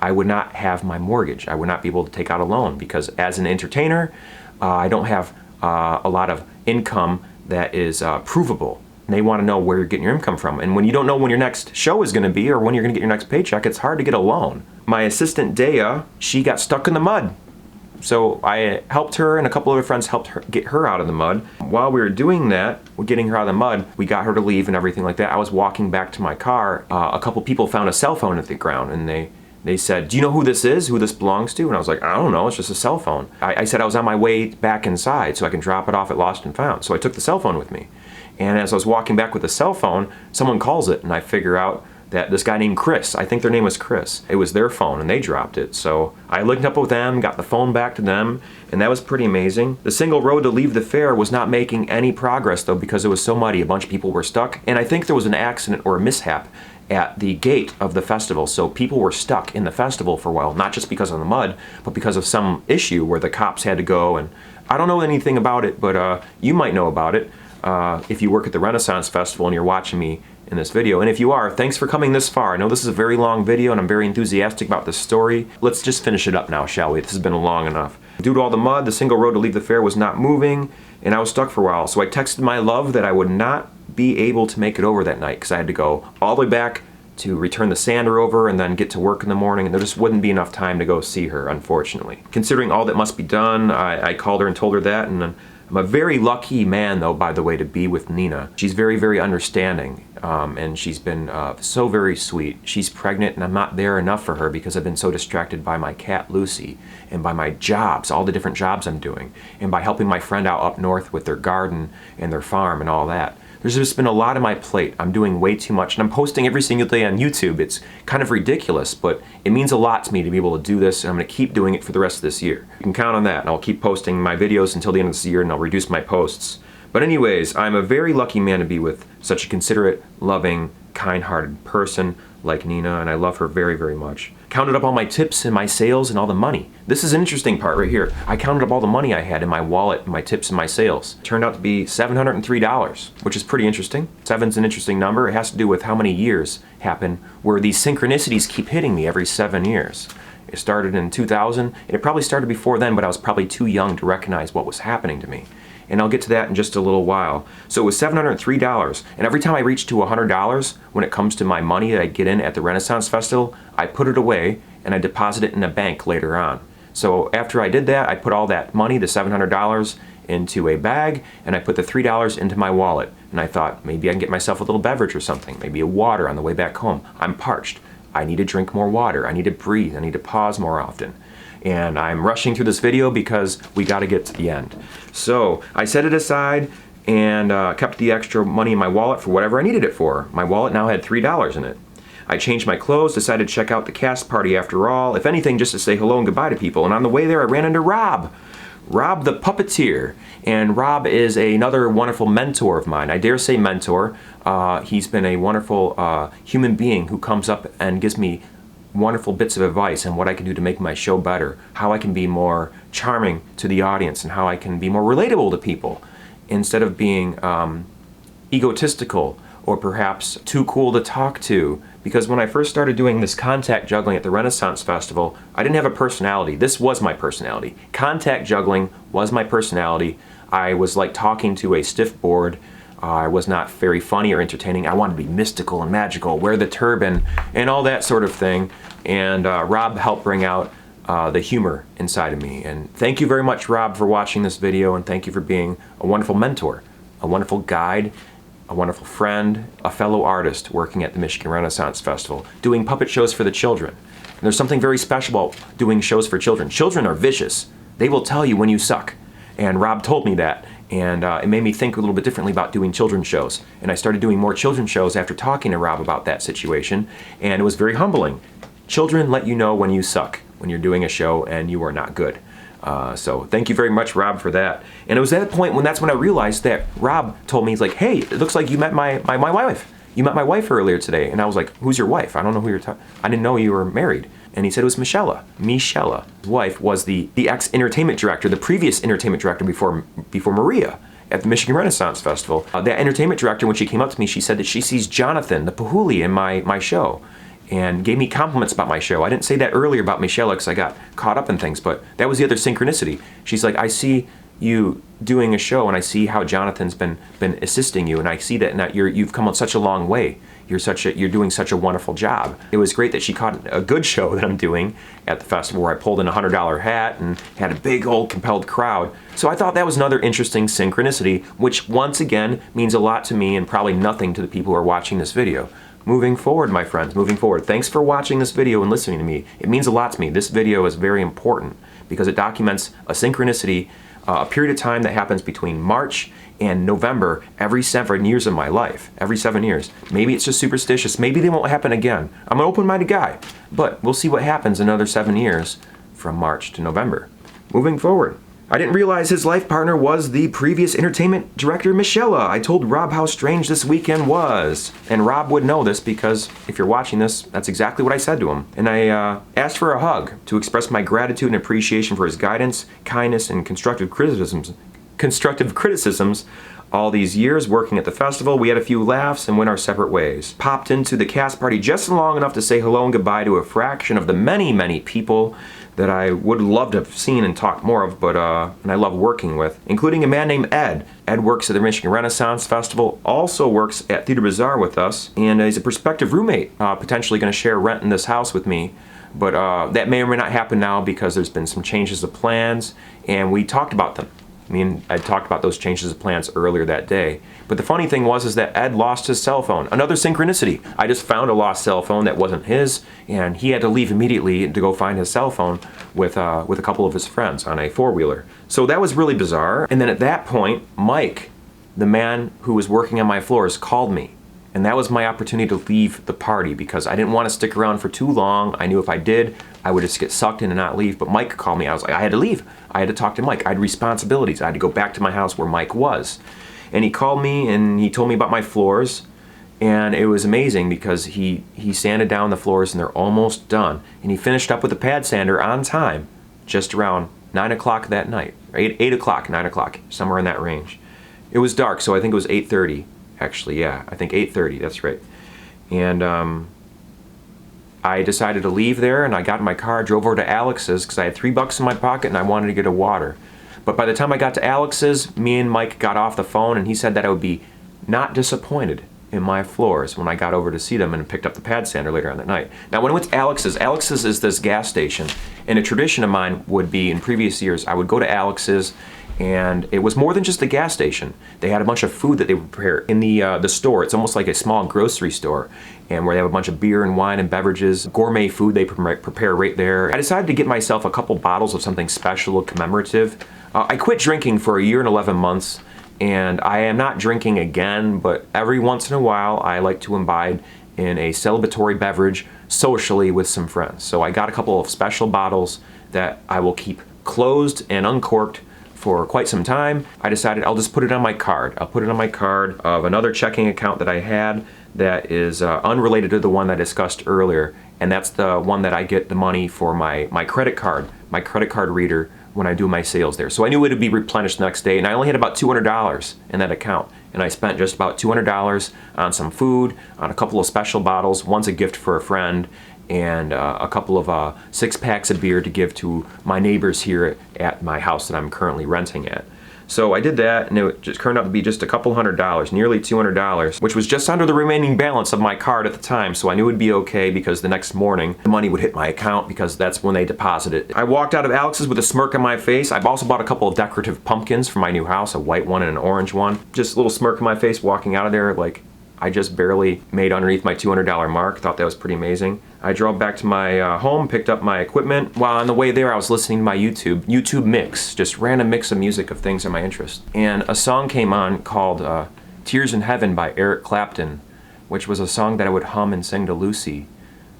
I would not have my mortgage. I would not be able to take out a loan, because as an entertainer, I don't have a lot of income that is provable. And they want to know where you're getting your income from. And when you don't know when your next show is going to be or when you're going to get your next paycheck, it's hard to get a loan. My assistant, Dea, she got stuck in the mud. So I helped her, and a couple of other friends helped her get her out of the mud. While we were doing that, getting her out of the mud, we got her to leave and everything like that. I was walking back to my car. A couple people found a cell phone at the ground, and they said, "Do you know who this is, who this belongs to?" And I was like, "I don't know, it's just a cell phone." I said I was on my way back inside so I can drop it off at Lost and Found. So I took the cell phone with me. And as I was walking back with the cell phone, someone calls it, and I figure out that this guy named Chris, I think their name was Chris, it was their phone and they dropped it. So I linked up with them, got the phone back to them, and that was pretty amazing. The single road to leave the fair was not making any progress though, because it was so muddy. A bunch of people were stuck, and I think there was an accident or a mishap at the gate of the festival. So people were stuck in the festival for a while, not just because of the mud, but because of some issue where the cops had to go. And I don't know anything about it, but you might know about it if you work at the Renaissance Festival and you're watching me in this video. And if you are, thanks for coming this far. I know this is a very long video and I'm very enthusiastic about this story. Let's just finish it up now, shall we? This has been long enough. Due to all the mud, the single road to leave the fair was not moving, and I was stuck for a while. So I texted my love that I would not be able to make it over that night because I had to go all the way back to return the sander over and then get to work in the morning, and there just wouldn't be enough time to go see her, unfortunately. Considering all that must be done, I called her and told her that, and I'm a very lucky man, though, by the way, to be with Nina. She's very, very understanding, and she's been so very sweet. She's pregnant, and I'm not there enough for her because I've been so distracted by my cat, Lucy, and by my jobs, all the different jobs I'm doing, and by helping my friend out up north with their garden and their farm and all that. There's just been a lot on my plate. I'm doing way too much, and I'm posting every single day on YouTube. It's kind of ridiculous, but it means a lot to me to be able to do this, and I'm going to keep doing it for the rest of this year. You can count on that, and I'll keep posting my videos until the end of this year, and I'll reduce my posts. But anyways, I'm a very lucky man to be with such a considerate, loving, kind-hearted person like Nina, and I love her very, very much. Counted up all my tips and my sales and all the money. This is an interesting part right here. I counted up all the money I had in my wallet, my tips and my sales. Turned out to be $703, which is pretty interesting. Seven's an interesting number. It has to do with how many years happen where these synchronicities keep hitting me every 7 years. It started in 2000, and it probably started before then, but I was probably too young to recognize what was happening to me. And I'll get to that in just a little while. So it was $703, and every time I reach to $100, when it comes to my money that I get in at the Renaissance Festival, I put it away and I deposit it in a bank later on. So after I did that, I put all that money, the $700, into a bag, and I put the $3 into my wallet. And I thought, maybe I can get myself a little beverage or something, maybe a water on the way back home. I'm parched. I need to drink more water. I need to breathe. I need to pause more often. And I'm rushing through this video because we got to get to the end. So I set it aside and kept the extra money in my wallet for whatever I needed it for. My wallet now had $3 in it. I changed my clothes, decided to check out the cast party after all, if anything just to say hello and goodbye to people. And on the way there I ran into Rob. Rob the puppeteer. And Rob is another wonderful mentor of mine. I dare say mentor. He's been a wonderful human being who comes up and gives me wonderful bits of advice on what I can do to make my show better, how I can be more charming to the audience, and how I can be more relatable to people instead of being egotistical or perhaps too cool to talk to. Because when I first started doing this contact juggling at the Renaissance Festival, I didn't have a personality. This was my personality. Contact juggling was my personality. I was like talking to a stiff board. I was not very funny or entertaining. I wanted to be mystical and magical, wear the turban, and all that sort of thing. And Rob helped bring out the humor inside of me. And thank you very much, Rob, for watching this video, and thank you for being a wonderful mentor, a wonderful guide, a wonderful friend, a fellow artist working at the Michigan Renaissance Festival, doing puppet shows for the children. And there's something very special about doing shows for children. Children are vicious. They will tell you when you suck. And Rob told me that, and it made me think a little bit differently about doing children's shows. And I started doing more children's shows after talking to Rob about that situation, and it was very humbling. Children let you know when you suck, when you're doing a show and you are not good. So thank you very much, Rob, for that. And it was at that point that's when I realized that Rob told me, he's like, hey, it looks like you met my wife. You met my wife earlier today. And I was like, who's your wife? I don't know who you're talking. I didn't know you were married. And he said it was Michelle. Michelle. His wife was the ex-entertainment director, the previous entertainment director before Maria at the Michigan Renaissance Festival. That entertainment director, when she came up to me, she said that she sees Jonathan, the Pahuli, in my show, and gave me compliments about my show. I didn't say that earlier about Michelle because I got caught up in things, but that was the other synchronicity. She's like, I see you doing a show, and I see how Jonathan's been assisting you, and I see that you've come on such a long way. You're doing such a wonderful job. It was great that she caught a good show that I'm doing at the festival, where I pulled in a $100 hat and had a big old compelled crowd. So I thought that was another interesting synchronicity, which once again means a lot to me and probably nothing to the people who are watching this video. Moving forward, my friends, moving forward. Thanks for watching this video and listening to me. It means a lot to me. This video is very important because it documents a synchronicity, a period of time that happens between March and November every 7 years of my life. Every 7 years. Maybe it's just superstitious. Maybe they won't happen again. I'm an open-minded guy, but we'll see what happens in another 7 years from March to November. Moving forward. I didn't realize his life partner was the previous entertainment director, Michelle. I told Rob how strange this weekend was. And Rob would know this because if you're watching this, that's exactly what I said to him. And I asked for a hug to express my gratitude and appreciation for his guidance, kindness, and constructive criticisms all these years working at the festival. We had a few laughs and went our separate ways. Popped into the cast party just long enough to say hello and goodbye to a fraction of the many, many people that I would love to have seen and talked more of, and I love working with, including a man named Ed. Ed works at the Michigan Renaissance Festival, also works at Theater Bazaar with us, and he's a prospective roommate, potentially going to share rent in this house with me. But that may or may not happen now because there's been some changes of plans, and we talked about them. I talked about those changes of plans earlier that day. But the funny thing was that Ed lost his cell phone. Another synchronicity. I just found a lost cell phone that wasn't his, and he had to leave immediately to go find his cell phone with a couple of his friends on a four-wheeler. So that was really bizarre. And then at that point, Mike, the man who was working on my floors, called me. And that was my opportunity to leave the party because I didn't want to stick around for too long. I knew if I did, I would just get sucked in and not leave. But Mike called me. I was like, I had to leave. I had to talk to Mike. I had responsibilities. I had to go back to my house where Mike was. And he called me and he told me about my floors. And it was amazing because he sanded down the floors and they're almost done. And he finished up with a pad sander on time, just around 9 o'clock that night. 8 o'clock, 9 o'clock, somewhere in that range. It was dark, so I think it was 8:30. Actually, yeah, I think 8:30, that's right. And I decided to leave there, and I got in my car, drove over to Alex's because I had $3 in my pocket and I wanted to get a water. But by the time I got to Alex's, me and Mike got off the phone, and he said that I would be not disappointed in my floors when I got over to see them and picked up the pad sander later on that night. Now, when I went to Alex's is this gas station, and a tradition of mine would be in previous years, I would go to Alex's, and it was more than just a gas station. They had a bunch of food that they would prepare in the store. It's almost like a small grocery store, and where they have a bunch of beer and wine and beverages, gourmet food they prepare right there. I decided to get myself a couple bottles of something special, commemorative. I quit drinking for 1 year and 11 months, and I am not drinking again, but every once in a while I like to imbibe in a celebratory beverage socially with some friends. So I got a couple of special bottles that I will keep closed and uncorked for quite some time. I decided I'll just put it on my card. I'll put it on my card of another checking account that I had that is unrelated to the one I discussed earlier, and that's the one that I get the money for my credit card reader when I do my sales there. So I knew it would be replenished the next day, and I only had about $200 in that account, and I spent just about $200 on some food, on a couple of special bottles, one's a gift for a friend, and a couple of 6-packs of beer to give to my neighbors here at my house that I'm currently renting at. So I did that, and it just turned out to be just a couple $100, nearly $200, which was just under the remaining balance of my card at the time, so I knew it'd be okay because the next morning the money would hit my account because that's when they deposit it. I walked out of Alex's with a smirk on my face. I've also bought a couple of decorative pumpkins for my new house, a white one and an orange one. Just a little smirk on my face walking out of there like I just barely made underneath my $200 mark. Thought that was pretty amazing. I drove back to my home, picked up my equipment. While on the way there, I was listening to my YouTube mix, just random mix of music of things of my interest. And a song came on called Tears in Heaven by Eric Clapton, which was a song that I would hum and sing to Lucy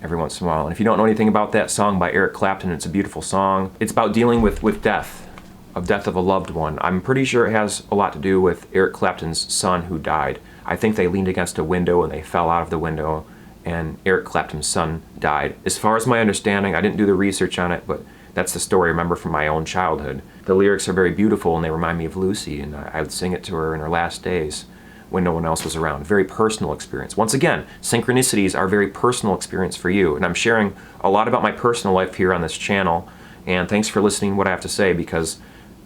every once in a while. And if you don't know anything about that song by Eric Clapton, it's a beautiful song. It's about dealing with death of a loved one. I'm pretty sure it has a lot to do with Eric Clapton's son who died. I think they leaned against a window and they fell out of the window, and Eric Clapton's son died. As far as my understanding, I didn't do the research on it, but that's the story I remember from my own childhood. The lyrics are very beautiful and they remind me of Lucy, and I would sing it to her in her last days when no one else was around. Very personal experience. Once again, synchronicities are a very personal experience for you, and I'm sharing a lot about my personal life here on this channel, and thanks for listening to what I have to say, because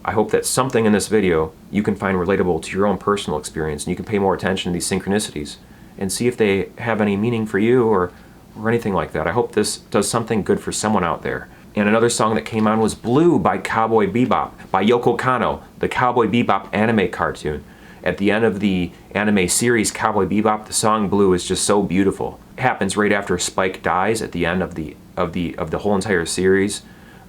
I hope that something in this video you can find relatable to your own personal experience, and you can pay more attention to these synchronicities and see if they have any meaning for you or anything like that. I hope this does something good for someone out there. And another song that came on was Blue by Cowboy Bebop, by Yoko Kanno, the Cowboy Bebop anime cartoon. At the end of the anime series Cowboy Bebop, the song Blue is just so beautiful. It happens right after Spike dies at the end of the whole entire series.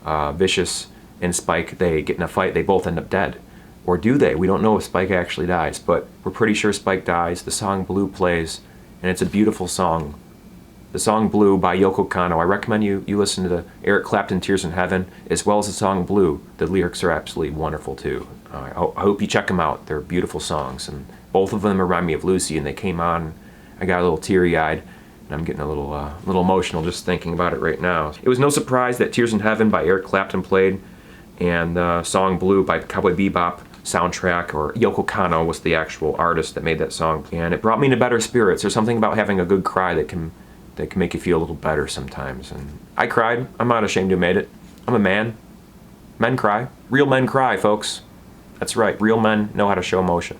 Vicious and Spike, they get in a fight, they both end up dead. Or do they? We don't know if Spike actually dies, but we're pretty sure Spike dies. The song Blue plays, and it's a beautiful song. The song Blue by Yoko Kanno. I recommend you listen to the Eric Clapton Tears in Heaven, as well as the song Blue. The lyrics are absolutely wonderful too. I hope you check them out. They're beautiful songs, and both of them remind me of Lucy, and they came on. I got a little teary-eyed, and I'm getting a little emotional just thinking about it right now. It was no surprise that Tears in Heaven by Eric Clapton played, and the song Blue by Cowboy Bebop soundtrack, or Yoko Kanno was the actual artist that made that song, and it brought me into better spirits. There's something about having a good cry that can make you feel a little better sometimes, and I cried. I'm not ashamed to admit it. I'm a man. Men cry. Real men cry, folks. That's right, real men know how to show emotion.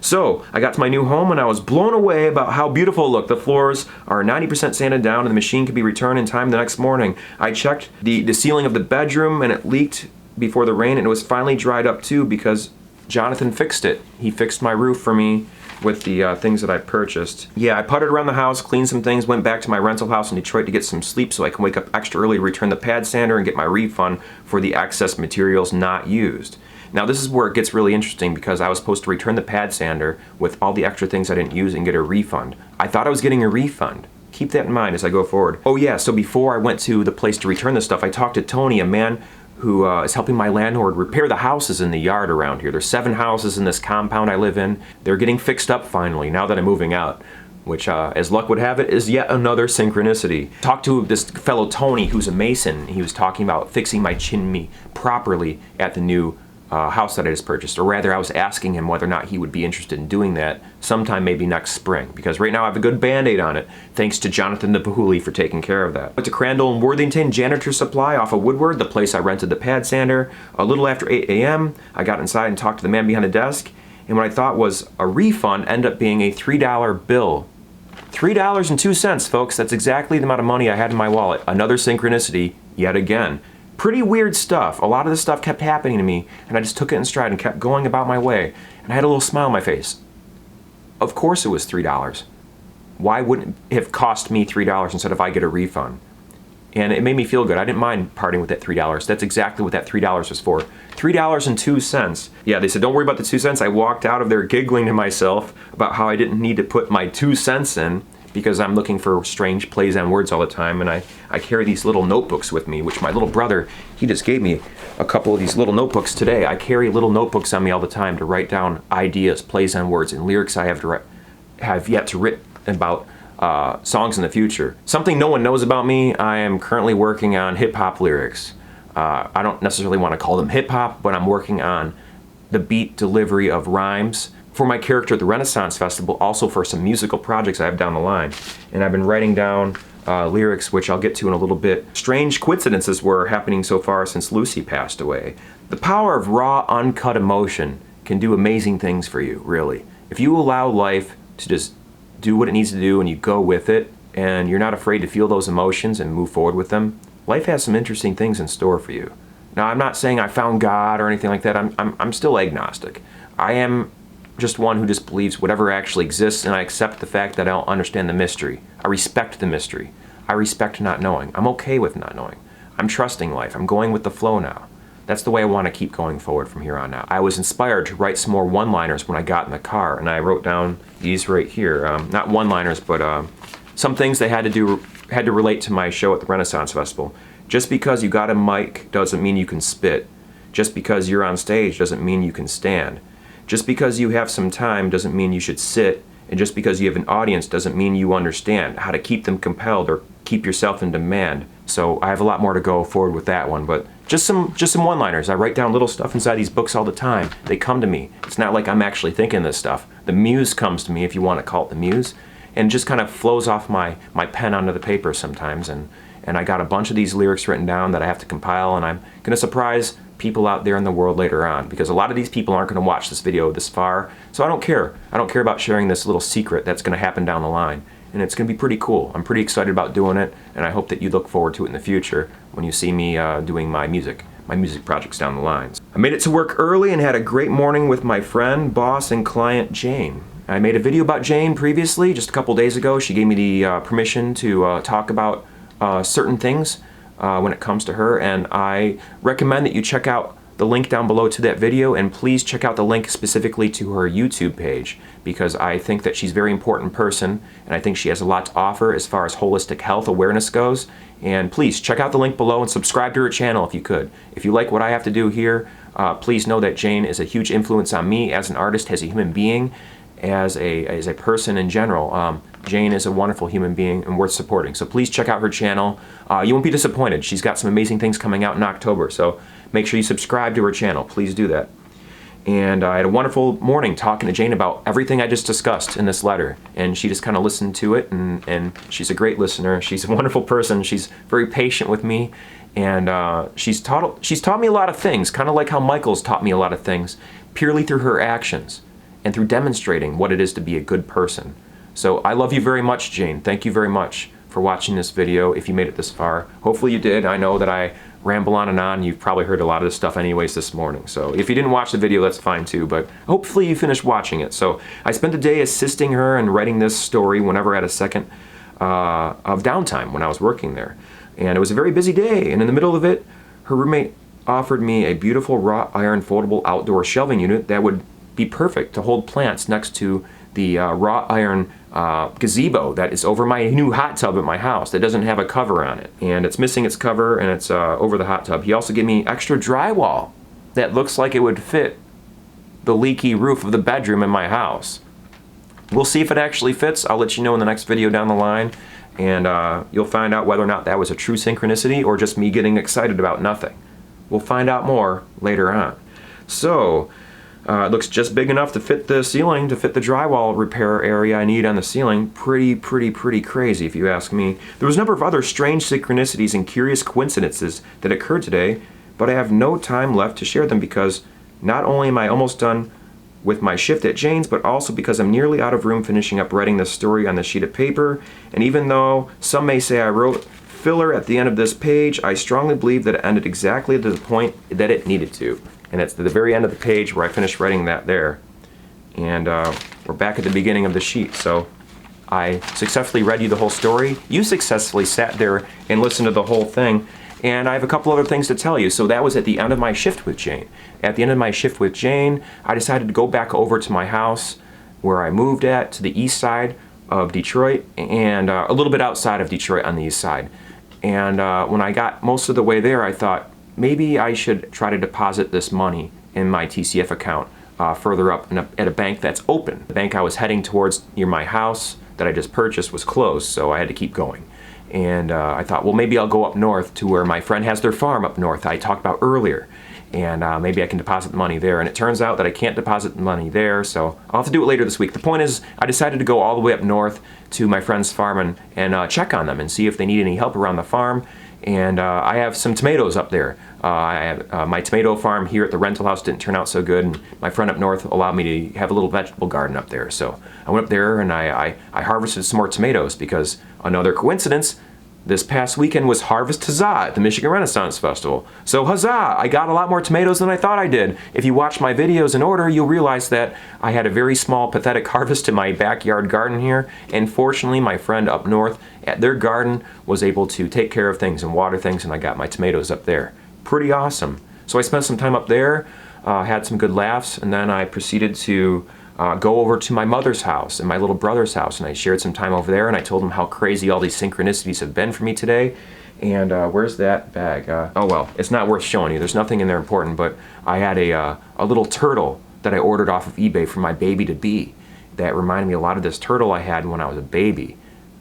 So, I got to my new home and I was blown away about how beautiful it looked. The floors are 90% sanded down and the machine could be returned in time the next morning. I checked the ceiling of the bedroom and it leaked before the rain, and it was finally dried up too because Jonathan fixed it. He fixed my roof for me with the things that I purchased. Yeah, I puttered around the house, cleaned some things, went back to my rental house in Detroit to get some sleep so I can wake up extra early to return the pad sander and get my refund for the excess materials not used. Now this is where it gets really interesting because I was supposed to return the pad sander with all the extra things I didn't use and get a refund. I thought I was getting a refund. Keep that in mind as I go forward. Oh yeah, so before I went to the place to return this stuff, I talked to Tony, a man who is helping my landlord repair the houses in the yard around here. There's 7 houses in this compound I live in. They're getting fixed up finally now that I'm moving out, which as luck would have it is yet another synchronicity. Talked to this fellow Tony who's a mason. He was talking about fixing my chimney properly at the new house that I just purchased, or rather I was asking him whether or not he would be interested in doing that sometime maybe next spring, because right now I have a good band-aid on it thanks to Jonathan the Pahuli for taking care of that. Went to Crandall and Worthington Janitor Supply off of Woodward, the place I rented the pad sander. A little after 8 a.m. I got inside and talked to the man behind the desk, and what I thought was a refund ended up being a $3 bill. $3.02, folks. That's exactly the amount of money I had in my wallet. Another synchronicity yet again. Pretty weird stuff. A lot of this stuff kept happening to me, and I just took it in stride and kept going about my way. And I had a little smile on my face. Of course it was $3. Why wouldn't it have cost me $3 instead if I get a refund? And it made me feel good. I didn't mind parting with that $3. That's exactly what that $3 was for. $3.02. Yeah, they said, don't worry about the 2 cents. I walked out of there giggling to myself about how I didn't need to put my 2 cents in, because I'm looking for strange plays on words all the time, and I carry these little notebooks with me, which my little brother, he just gave me a couple of these little notebooks today. I carry little notebooks on me all the time to write down ideas, plays on words, and lyrics I have yet to write about songs in the future. Something no one knows about me, I am currently working on hip-hop lyrics. I don't necessarily want to call them hip-hop, but I'm working on the beat delivery of rhymes for my character at the Renaissance Festival, also for some musical projects I have down the line. And I've been writing down lyrics, which I'll get to in a little bit. Strange coincidences were happening so far since Lucy passed away. The power of raw, uncut emotion can do amazing things for you, really. If you allow life to just do what it needs to do and you go with it, and you're not afraid to feel those emotions and move forward with them, life has some interesting things in store for you. Now, I'm not saying I found God or anything like that. I'm still agnostic. I am just one who just believes whatever actually exists, and I accept the fact that I don't understand the mystery. I respect the mystery. I respect not knowing. I'm okay with not knowing. I'm trusting life. I'm going with the flow now. That's the way I want to keep going forward from here on out. I was inspired to write some more one-liners when I got in the car, and I wrote down these right here. Not one-liners, but some things that had to relate to my show at the Renaissance Festival. Just because you got a mic doesn't mean you can spit. Just because you're on stage doesn't mean you can stand. Just because you have some time doesn't mean you should sit. And just because you have an audience doesn't mean you understand how to keep them compelled or keep yourself in demand. So I have a lot more to go forward with that one, but just some one-liners. I write down little stuff inside these books all the time. They come to me. It's not like I'm actually thinking this stuff. The muse comes to me, if you want to call it the muse, and just kind of flows off my pen onto the paper sometimes. And I got a bunch of these lyrics written down that I have to compile, and I'm going to surprise people out there in the world later on, because a lot of these people aren't going to watch this video this far, so I don't care. I don't care about sharing this little secret that's going to happen down the line, and it's going to be pretty cool. I'm pretty excited about doing it, and I hope that you look forward to it in the future when you see me doing my music projects down the lines. I made it to work early and had a great morning with my friend, boss, and client Jane. I made a video about Jane previously, just a couple days ago. She gave me the permission to talk about certain things when it comes to her, and I recommend that you check out the link down below to that video, and please check out the link specifically to her YouTube page, because I think that she's a very important person, and I think she has a lot to offer as far as holistic health awareness goes. And please check out the link below and subscribe to her channel if you could. If you like what I have to do here, please know that Jane is a huge influence on me as an artist, as a human being, as a person in general. Jane is a wonderful human being and worth supporting. So please check out her channel. You won't be disappointed. She's got some amazing things coming out in October. So make sure you subscribe to her channel. Please do that. And I had a wonderful morning talking to Jane about everything I just discussed in this letter. And she just kind of listened to it, and she's a great listener. She's a wonderful person. She's very patient with me. And she's taught me a lot of things, kind of like how Michael's taught me a lot of things, purely through her actions and through demonstrating what it is to be a good person. So I love you very much, Jane. Thank you very much for watching this video, if you made it this far. Hopefully you did. I know that I ramble on and on. You've probably heard a lot of this stuff anyways this morning. So if you didn't watch the video, that's fine too, but hopefully you finished watching it. So I spent the day assisting her in writing this story whenever I had a second of downtime when I was working there. And it was a very busy day, and in the middle of it, her roommate offered me a beautiful wrought iron foldable outdoor shelving unit that would be perfect to hold plants next to the wrought iron gazebo that is over my new hot tub at my house that doesn't have a cover on it. And it's missing its cover, and it's over the hot tub. He also gave me extra drywall that looks like it would fit the leaky roof of the bedroom in my house. We'll see if it actually fits. I'll let you know in the next video down the line, and you'll find out whether or not that was a true synchronicity or just me getting excited about nothing. We'll find out more later on. So it looks just big enough to fit the ceiling, to fit the drywall repair area I need on the ceiling. Pretty crazy, if you ask me. There was a number of other strange synchronicities and curious coincidences that occurred today, but I have no time left to share them, because not only am I almost done with my shift at Jane's, but also because I'm nearly out of room finishing up writing this story on the sheet of paper. And even though some may say I wrote filler at the end of this page, I strongly believe that it ended exactly to the point that it needed to. And it's to the very end of the page where I finished writing that there. And we're back at the beginning of the sheet. So I successfully read you the whole story. You successfully sat there and listened to the whole thing. And I have a couple other things to tell you. So that was at the end of my shift with Jane. At the end of my shift with Jane, I decided to go back over to my house where I moved at, to the east side of Detroit, and a little bit outside of Detroit on the east side. And when I got most of the way there, I thought, maybe I should try to deposit this money in my TCF account further up at a bank that's open. The bank I was heading towards near my house that I just purchased was closed, so I had to keep going. And I thought, well, maybe I'll go up north to where my friend has their farm up north I talked about earlier. And maybe I can deposit the money there. And it turns out that I can't deposit the money there, so I'll have to do it later this week. The point is, I decided to go all the way up north to my friend's farm and check on them and see if they need any help around the farm. and I have some tomatoes up there. I have my tomato farm here at the rental house didn't turn out so good, and my friend up north allowed me to have a little vegetable garden up there. So I went up there and I harvested some more tomatoes because another coincidence, this past weekend was Harvest Huzzah at the Michigan Renaissance Festival. So huzzah! I got a lot more tomatoes than I thought I did. If you watch my videos in order, you'll realize that I had a very small, pathetic harvest in my backyard garden here, and fortunately my friend up north at their garden was able to take care of things and water things, and I got my tomatoes up there. Pretty awesome. So I spent some time up there, had some good laughs, and then I proceeded to go over to my mother's house and my little brother's house, and I shared some time over there, and I told them how crazy all these synchronicities have been for me today. And where's that bag? Oh well, it's not worth showing you. There's nothing in there important, but I had a little turtle that I ordered off of eBay for my baby to be. That reminded me a lot of this turtle I had when I was a baby.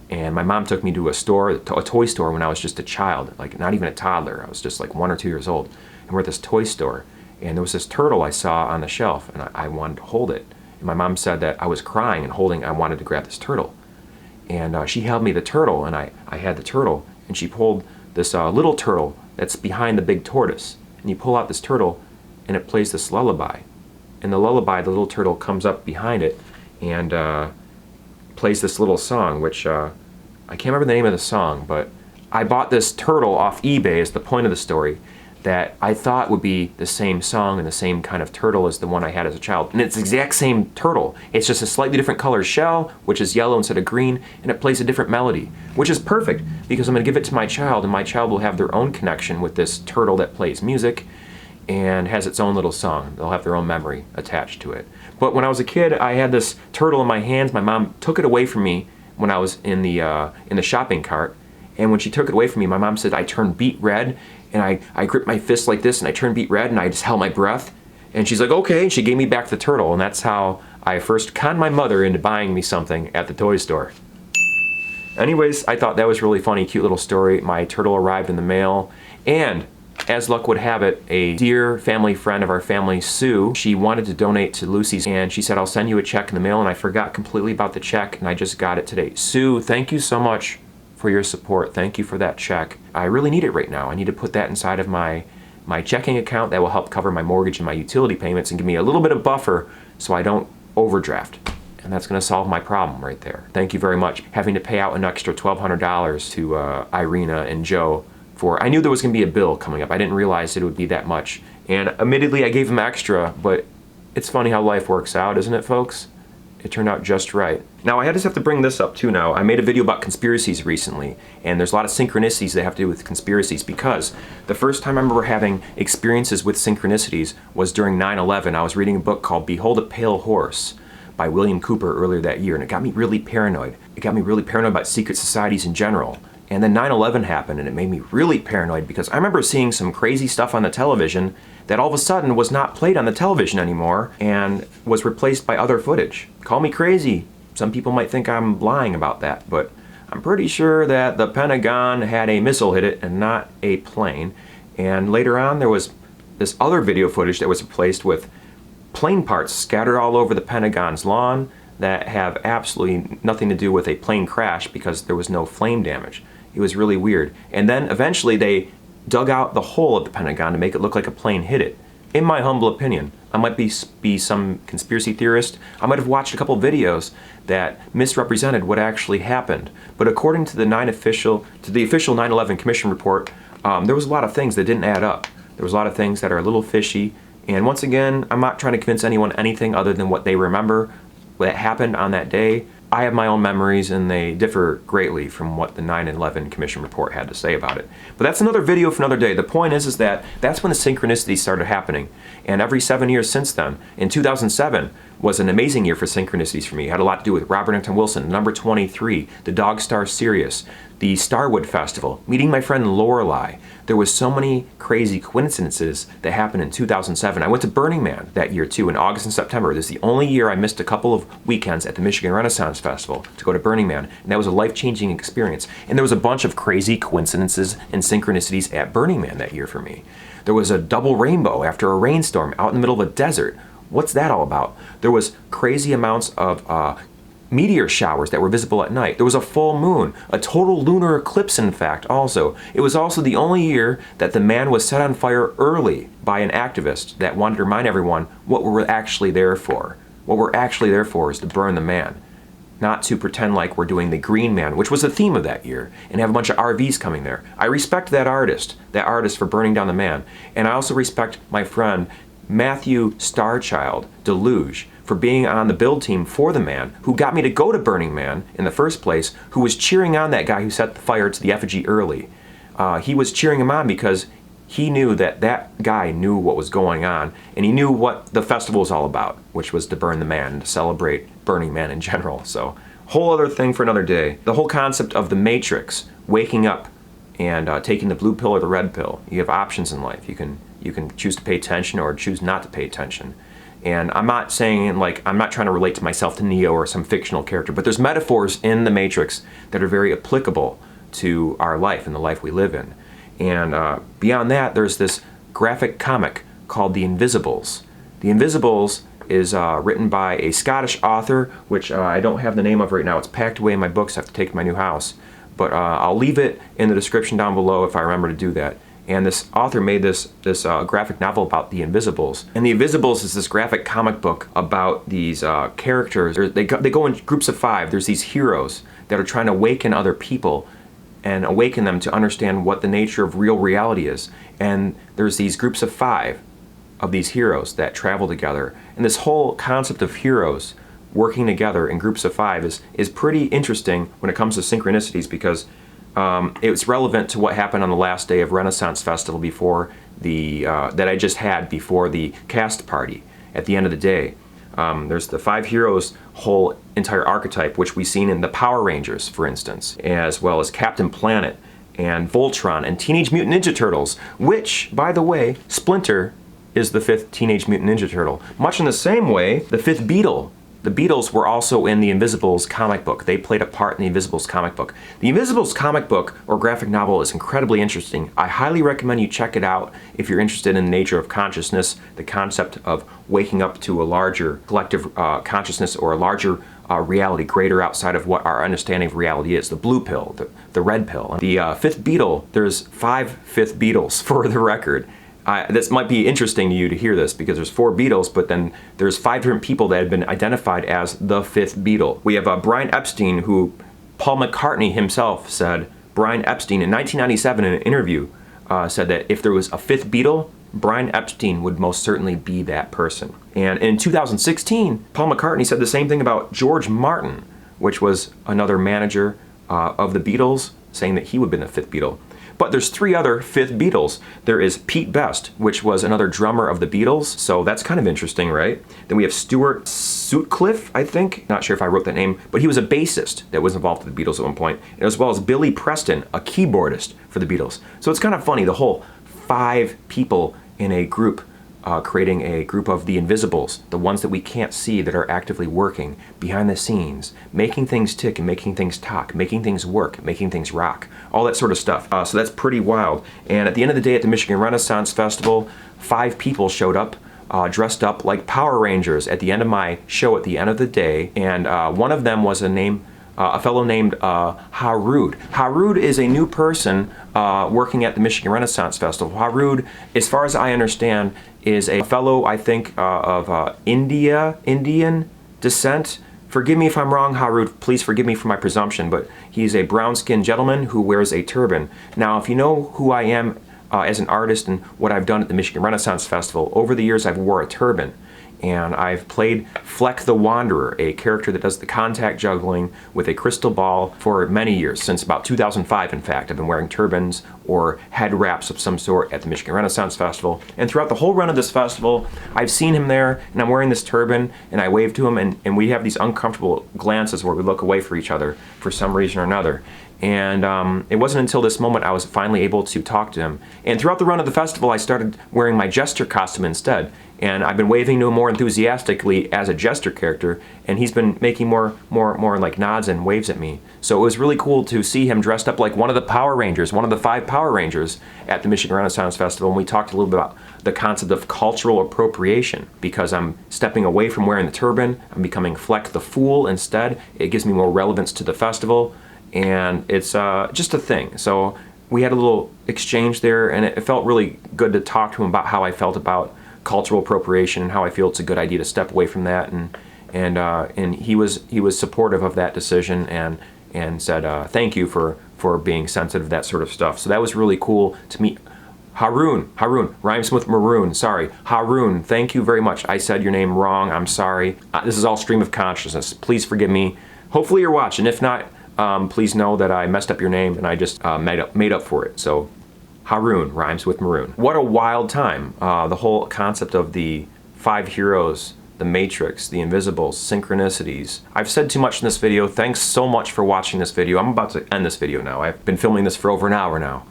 And my mom took me to a store, a toy store, when I was just a child, like not even a toddler. I was just like 1 or 2 years old. And we're at this toy store, and there was this turtle I saw on the shelf, and I wanted to hold it. My mom said that I was crying and I wanted to grab this turtle. And she held me the turtle, and I had the turtle, and she pulled this little turtle that's behind the big tortoise. And you pull out this turtle, and it plays this lullaby. And the lullaby, the little turtle comes up behind it and plays this little song, which I can't remember the name of the song, but I bought this turtle off eBay as the point of the story that I thought would be the same song and the same kind of turtle as the one I had as a child. And it's the exact same turtle. It's just a slightly different color shell, which is yellow instead of green, and it plays a different melody, which is perfect because I'm gonna give it to my child, and my child will have their own connection with this turtle that plays music and has its own little song. They'll have their own memory attached to it. But when I was a kid, I had this turtle in my hands. My mom took it away from me when I was in the shopping cart. And when she took it away from me, my mom said I turned beet red, and I gripped my fist like this, and I turned beet red, and I just held my breath. And she's like, okay, and she gave me back the turtle, and that's how I first conned my mother into buying me something at the toy store. Anyways, I thought that was really funny, cute little story. My turtle arrived in the mail, and as luck would have it, a dear family friend of our family, Sue, she wanted to donate to Lucy's, and she said, I'll send you a check in the mail, and I forgot completely about the check, and I just got it today. Sue, thank you so much for your support. Thank you for that check. I really need it right now. I need to put that inside of my checking account that will help cover my mortgage and my utility payments and give me a little bit of buffer so I don't overdraft. And that's gonna solve my problem right there. Thank you very much. Having to pay out an extra $1,200 to Irina and Joe I knew there was gonna be a bill coming up. I didn't realize it would be that much. And admittedly, I gave them extra, but it's funny how life works out, isn't it, folks? It turned out just right. Now, I just have to bring this up too now. I made a video about conspiracies recently, and there's a lot of synchronicities that have to do with conspiracies, because the first time I remember having experiences with synchronicities was during 9/11. I was reading a book called Behold a Pale Horse by William Cooper earlier that year, and it got me really paranoid. It got me really paranoid about secret societies in general. And then 9/11 happened, and it made me really paranoid because I remember seeing some crazy stuff on the television that all of a sudden was not played on the television anymore and was replaced by other footage. Call me crazy. Some people might think I'm lying about that, but I'm pretty sure that the Pentagon had a missile hit it and not a plane. And later on, there was this other video footage that was replaced with plane parts scattered all over the Pentagon's lawn that have absolutely nothing to do with a plane crash because there was no flame damage. It was really weird. And then eventually they dug out the hole of the Pentagon to make it look like a plane hit it. In my humble opinion, I might be some conspiracy theorist. I might have watched a couple videos that misrepresented what actually happened. But according to the official 9/11 Commission report, there was a lot of things that didn't add up. There was a lot of things that are a little fishy. And once again, I'm not trying to convince anyone anything other than what they remember that happened on that day. I have my own memories, and they differ greatly from what the 9/11 Commission report had to say about it. But that's another video for another day. The point is that that's when the synchronicities started happening. And every 7 years since then, in 2007 was an amazing year for synchronicities for me. It had a lot to do with Robert Anton Wilson, number 23, the Dog Star Sirius, the Starwood Festival, meeting my friend Lorelei. There was so many crazy coincidences that happened in 2007. I went to Burning Man that year too, in August and September. This is the only year I missed a couple of weekends at the Michigan Renaissance Festival to go to Burning Man, and that was a life-changing experience. And there was a bunch of crazy coincidences and synchronicities at Burning Man that year for me. There was a double rainbow after a rainstorm out in the middle of a desert. What's that all about? There was crazy amounts of meteor showers that were visible at night. There was a full moon, a total lunar eclipse in fact also. It was also the only year that the man was set on fire early by an activist that wanted to remind everyone what we're actually there for. What we're actually there for is to burn the man, not to pretend like we're doing the Green Man, which was the theme of that year, and have a bunch of RVs coming there. I respect that artist for burning down the man. And I also respect my friend Matthew Starchild Deluge for being on the build team for the man, who got me to go to Burning Man in the first place, who was cheering on that guy who set the fire to the effigy early. He was cheering him on because he knew that that guy knew what was going on, and he knew what the festival was all about, which was to burn the man, to celebrate Burning Man in general. So, whole other thing for another day. The whole concept of the Matrix, waking up and taking the blue pill or the red pill. You have options in life. You can choose to pay attention or choose not to pay attention. And I'm not saying, like, I'm not trying to relate to myself to Neo or some fictional character, but there's metaphors in the Matrix that are very applicable to our life and the life we live in. And beyond that, there's this graphic comic called The Invisibles. The Invisibles is written by a Scottish author, which I don't have the name of right now. It's packed away in my books. I have to take to my new house. But I'll leave it in the description down below if I remember to do that. And this author made this graphic novel about the Invisibles. And the Invisibles is this graphic comic book about these characters. They go in groups of 5. There's these heroes that are trying to awaken other people and awaken them to understand what the nature of real reality is. And there's these groups of 5 of these heroes that travel together. And this whole concept of heroes working together in groups of 5 is pretty interesting when it comes to synchronicities, because it's relevant to what happened on the last day of Renaissance Festival before the that I just had before the cast party at the end of the day. There's the 5 heroes whole entire archetype, which we've seen in the Power Rangers, for instance, as well as Captain Planet and Voltron and Teenage Mutant Ninja Turtles, which, by the way, Splinter is the 5th Teenage Mutant Ninja Turtle. Much in the same way, the 5th Beetle. The Beatles were also in the Invisibles comic book. They played a part in the Invisibles comic book. The Invisibles comic book or graphic novel is incredibly interesting. I highly recommend you check it out if you're interested in the nature of consciousness, the concept of waking up to a larger collective consciousness or a larger reality, greater outside of what our understanding of reality is. The blue pill, the red pill. The 5th Beatle, there's 5 5th Beatles for the record. This might be interesting to you to hear this, because there's 4 Beatles, but then there's 5 different people that have been identified as the 5th Beatle. We have Brian Epstein, who Paul McCartney himself said, Brian Epstein in 1997 in an interview said that if there was a 5th Beatle, Brian Epstein would most certainly be that person. And in 2016, Paul McCartney said the same thing about George Martin, which was another manager of the Beatles, saying that he would have been the 5th Beatle. But there's 3 other 5th Beatles. There is Pete Best, which was another drummer of the Beatles, so that's kind of interesting, right? Then we have Stuart Sutcliffe, I think. Not sure if I wrote that name, but he was a bassist that was involved with the Beatles at one point, as well as Billy Preston, a keyboardist for the Beatles. So it's kind of funny, the whole 5 people in a group creating a group of the Invisibles, the ones that we can't see that are actively working behind the scenes, making things tick and making things talk, making things work, making things rock, all that sort of stuff. So that's pretty wild. And at the end of the day at the Michigan Renaissance Festival, 5 people showed up dressed up like Power Rangers at the end of my show at the end of the day, and one of them was a fellow named Harud. Harud is a new person working at the Michigan Renaissance Festival. Harud, as far as I understand, is a fellow, I think, of Indian descent. Forgive me if I'm wrong, Harud. Please forgive me for my presumption, but he's a brown-skinned gentleman who wears a turban. Now, if you know who I am as an artist and what I've done at the Michigan Renaissance Festival, over the years I've wore a turban. And I've played Flec the Wanderer, a character that does the contact juggling with a crystal ball for many years, since about 2005 in fact. I've been wearing turbans or head wraps of some sort at the Michigan Renaissance Festival. And throughout the whole run of this festival, I've seen him there, and I'm wearing this turban, and I wave to him, and we have these uncomfortable glances where we look away from each other for some reason or another. And it wasn't until this moment I was finally able to talk to him. And throughout the run of the festival, I started wearing my jester costume instead. And I've been waving to him more enthusiastically as a jester character, and he's been making more like nods and waves at me. So it was really cool to see him dressed up like one of the Power Rangers, one of the 5 Power Rangers at the Michigan Renaissance Festival, and we talked a little bit the concept of cultural appropriation, because I'm stepping away from wearing the turban. I'm becoming Flec the Fool instead. It gives me more relevance to the festival, and it's just a thing. So we had a little exchange there, and it felt really good to talk to him about how I felt about cultural appropriation and how I feel it's a good idea to step away from that. And he was supportive of that decision and said thank you for being sensitive to that sort of stuff. So that was really cool to meet. Haroon rhymes with maroon, sorry. Haroon, thank you very much. I said your name wrong, I'm sorry. This is all stream of consciousness. Please forgive me. Hopefully you're watching. If not, please know that I messed up your name and I just made up for it. So Haroon rhymes with maroon. What a wild time. The whole concept of the 5 heroes, the Matrix, the Invisibles, Synchronicities. I've said too much in this video. Thanks so much for watching this video. I'm about to end this video now. I've been filming this for over an hour now.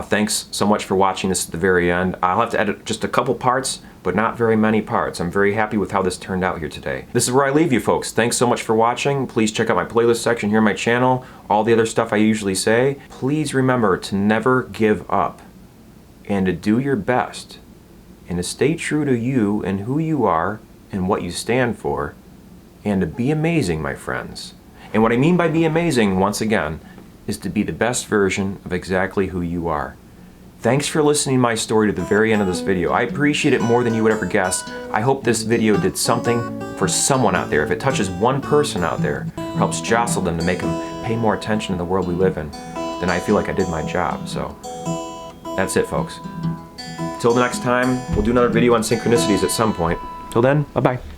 Thanks so much for watching this at the very end. I'll have to edit just a couple parts, but not very many parts. I'm very happy with how this turned out here today. This is where I leave you, folks. Thanks so much for watching. Please check out my playlist section here on my channel, all the other stuff I usually say. Please remember to never give up, and to do your best, and to stay true to you and who you are and what you stand for, and to be amazing, my friends. And what I mean by be amazing, once again, is to be the best version of exactly who you are. Thanks for listening to my story to the very end of this video. I appreciate it more than you would ever guess. I hope this video did something for someone out there. If it touches one person out there, or helps jostle them to make them pay more attention to the world we live in, then I feel like I did my job. So that's it, folks. Till the next time, we'll do another video on synchronicities at some point. Till then, bye-bye.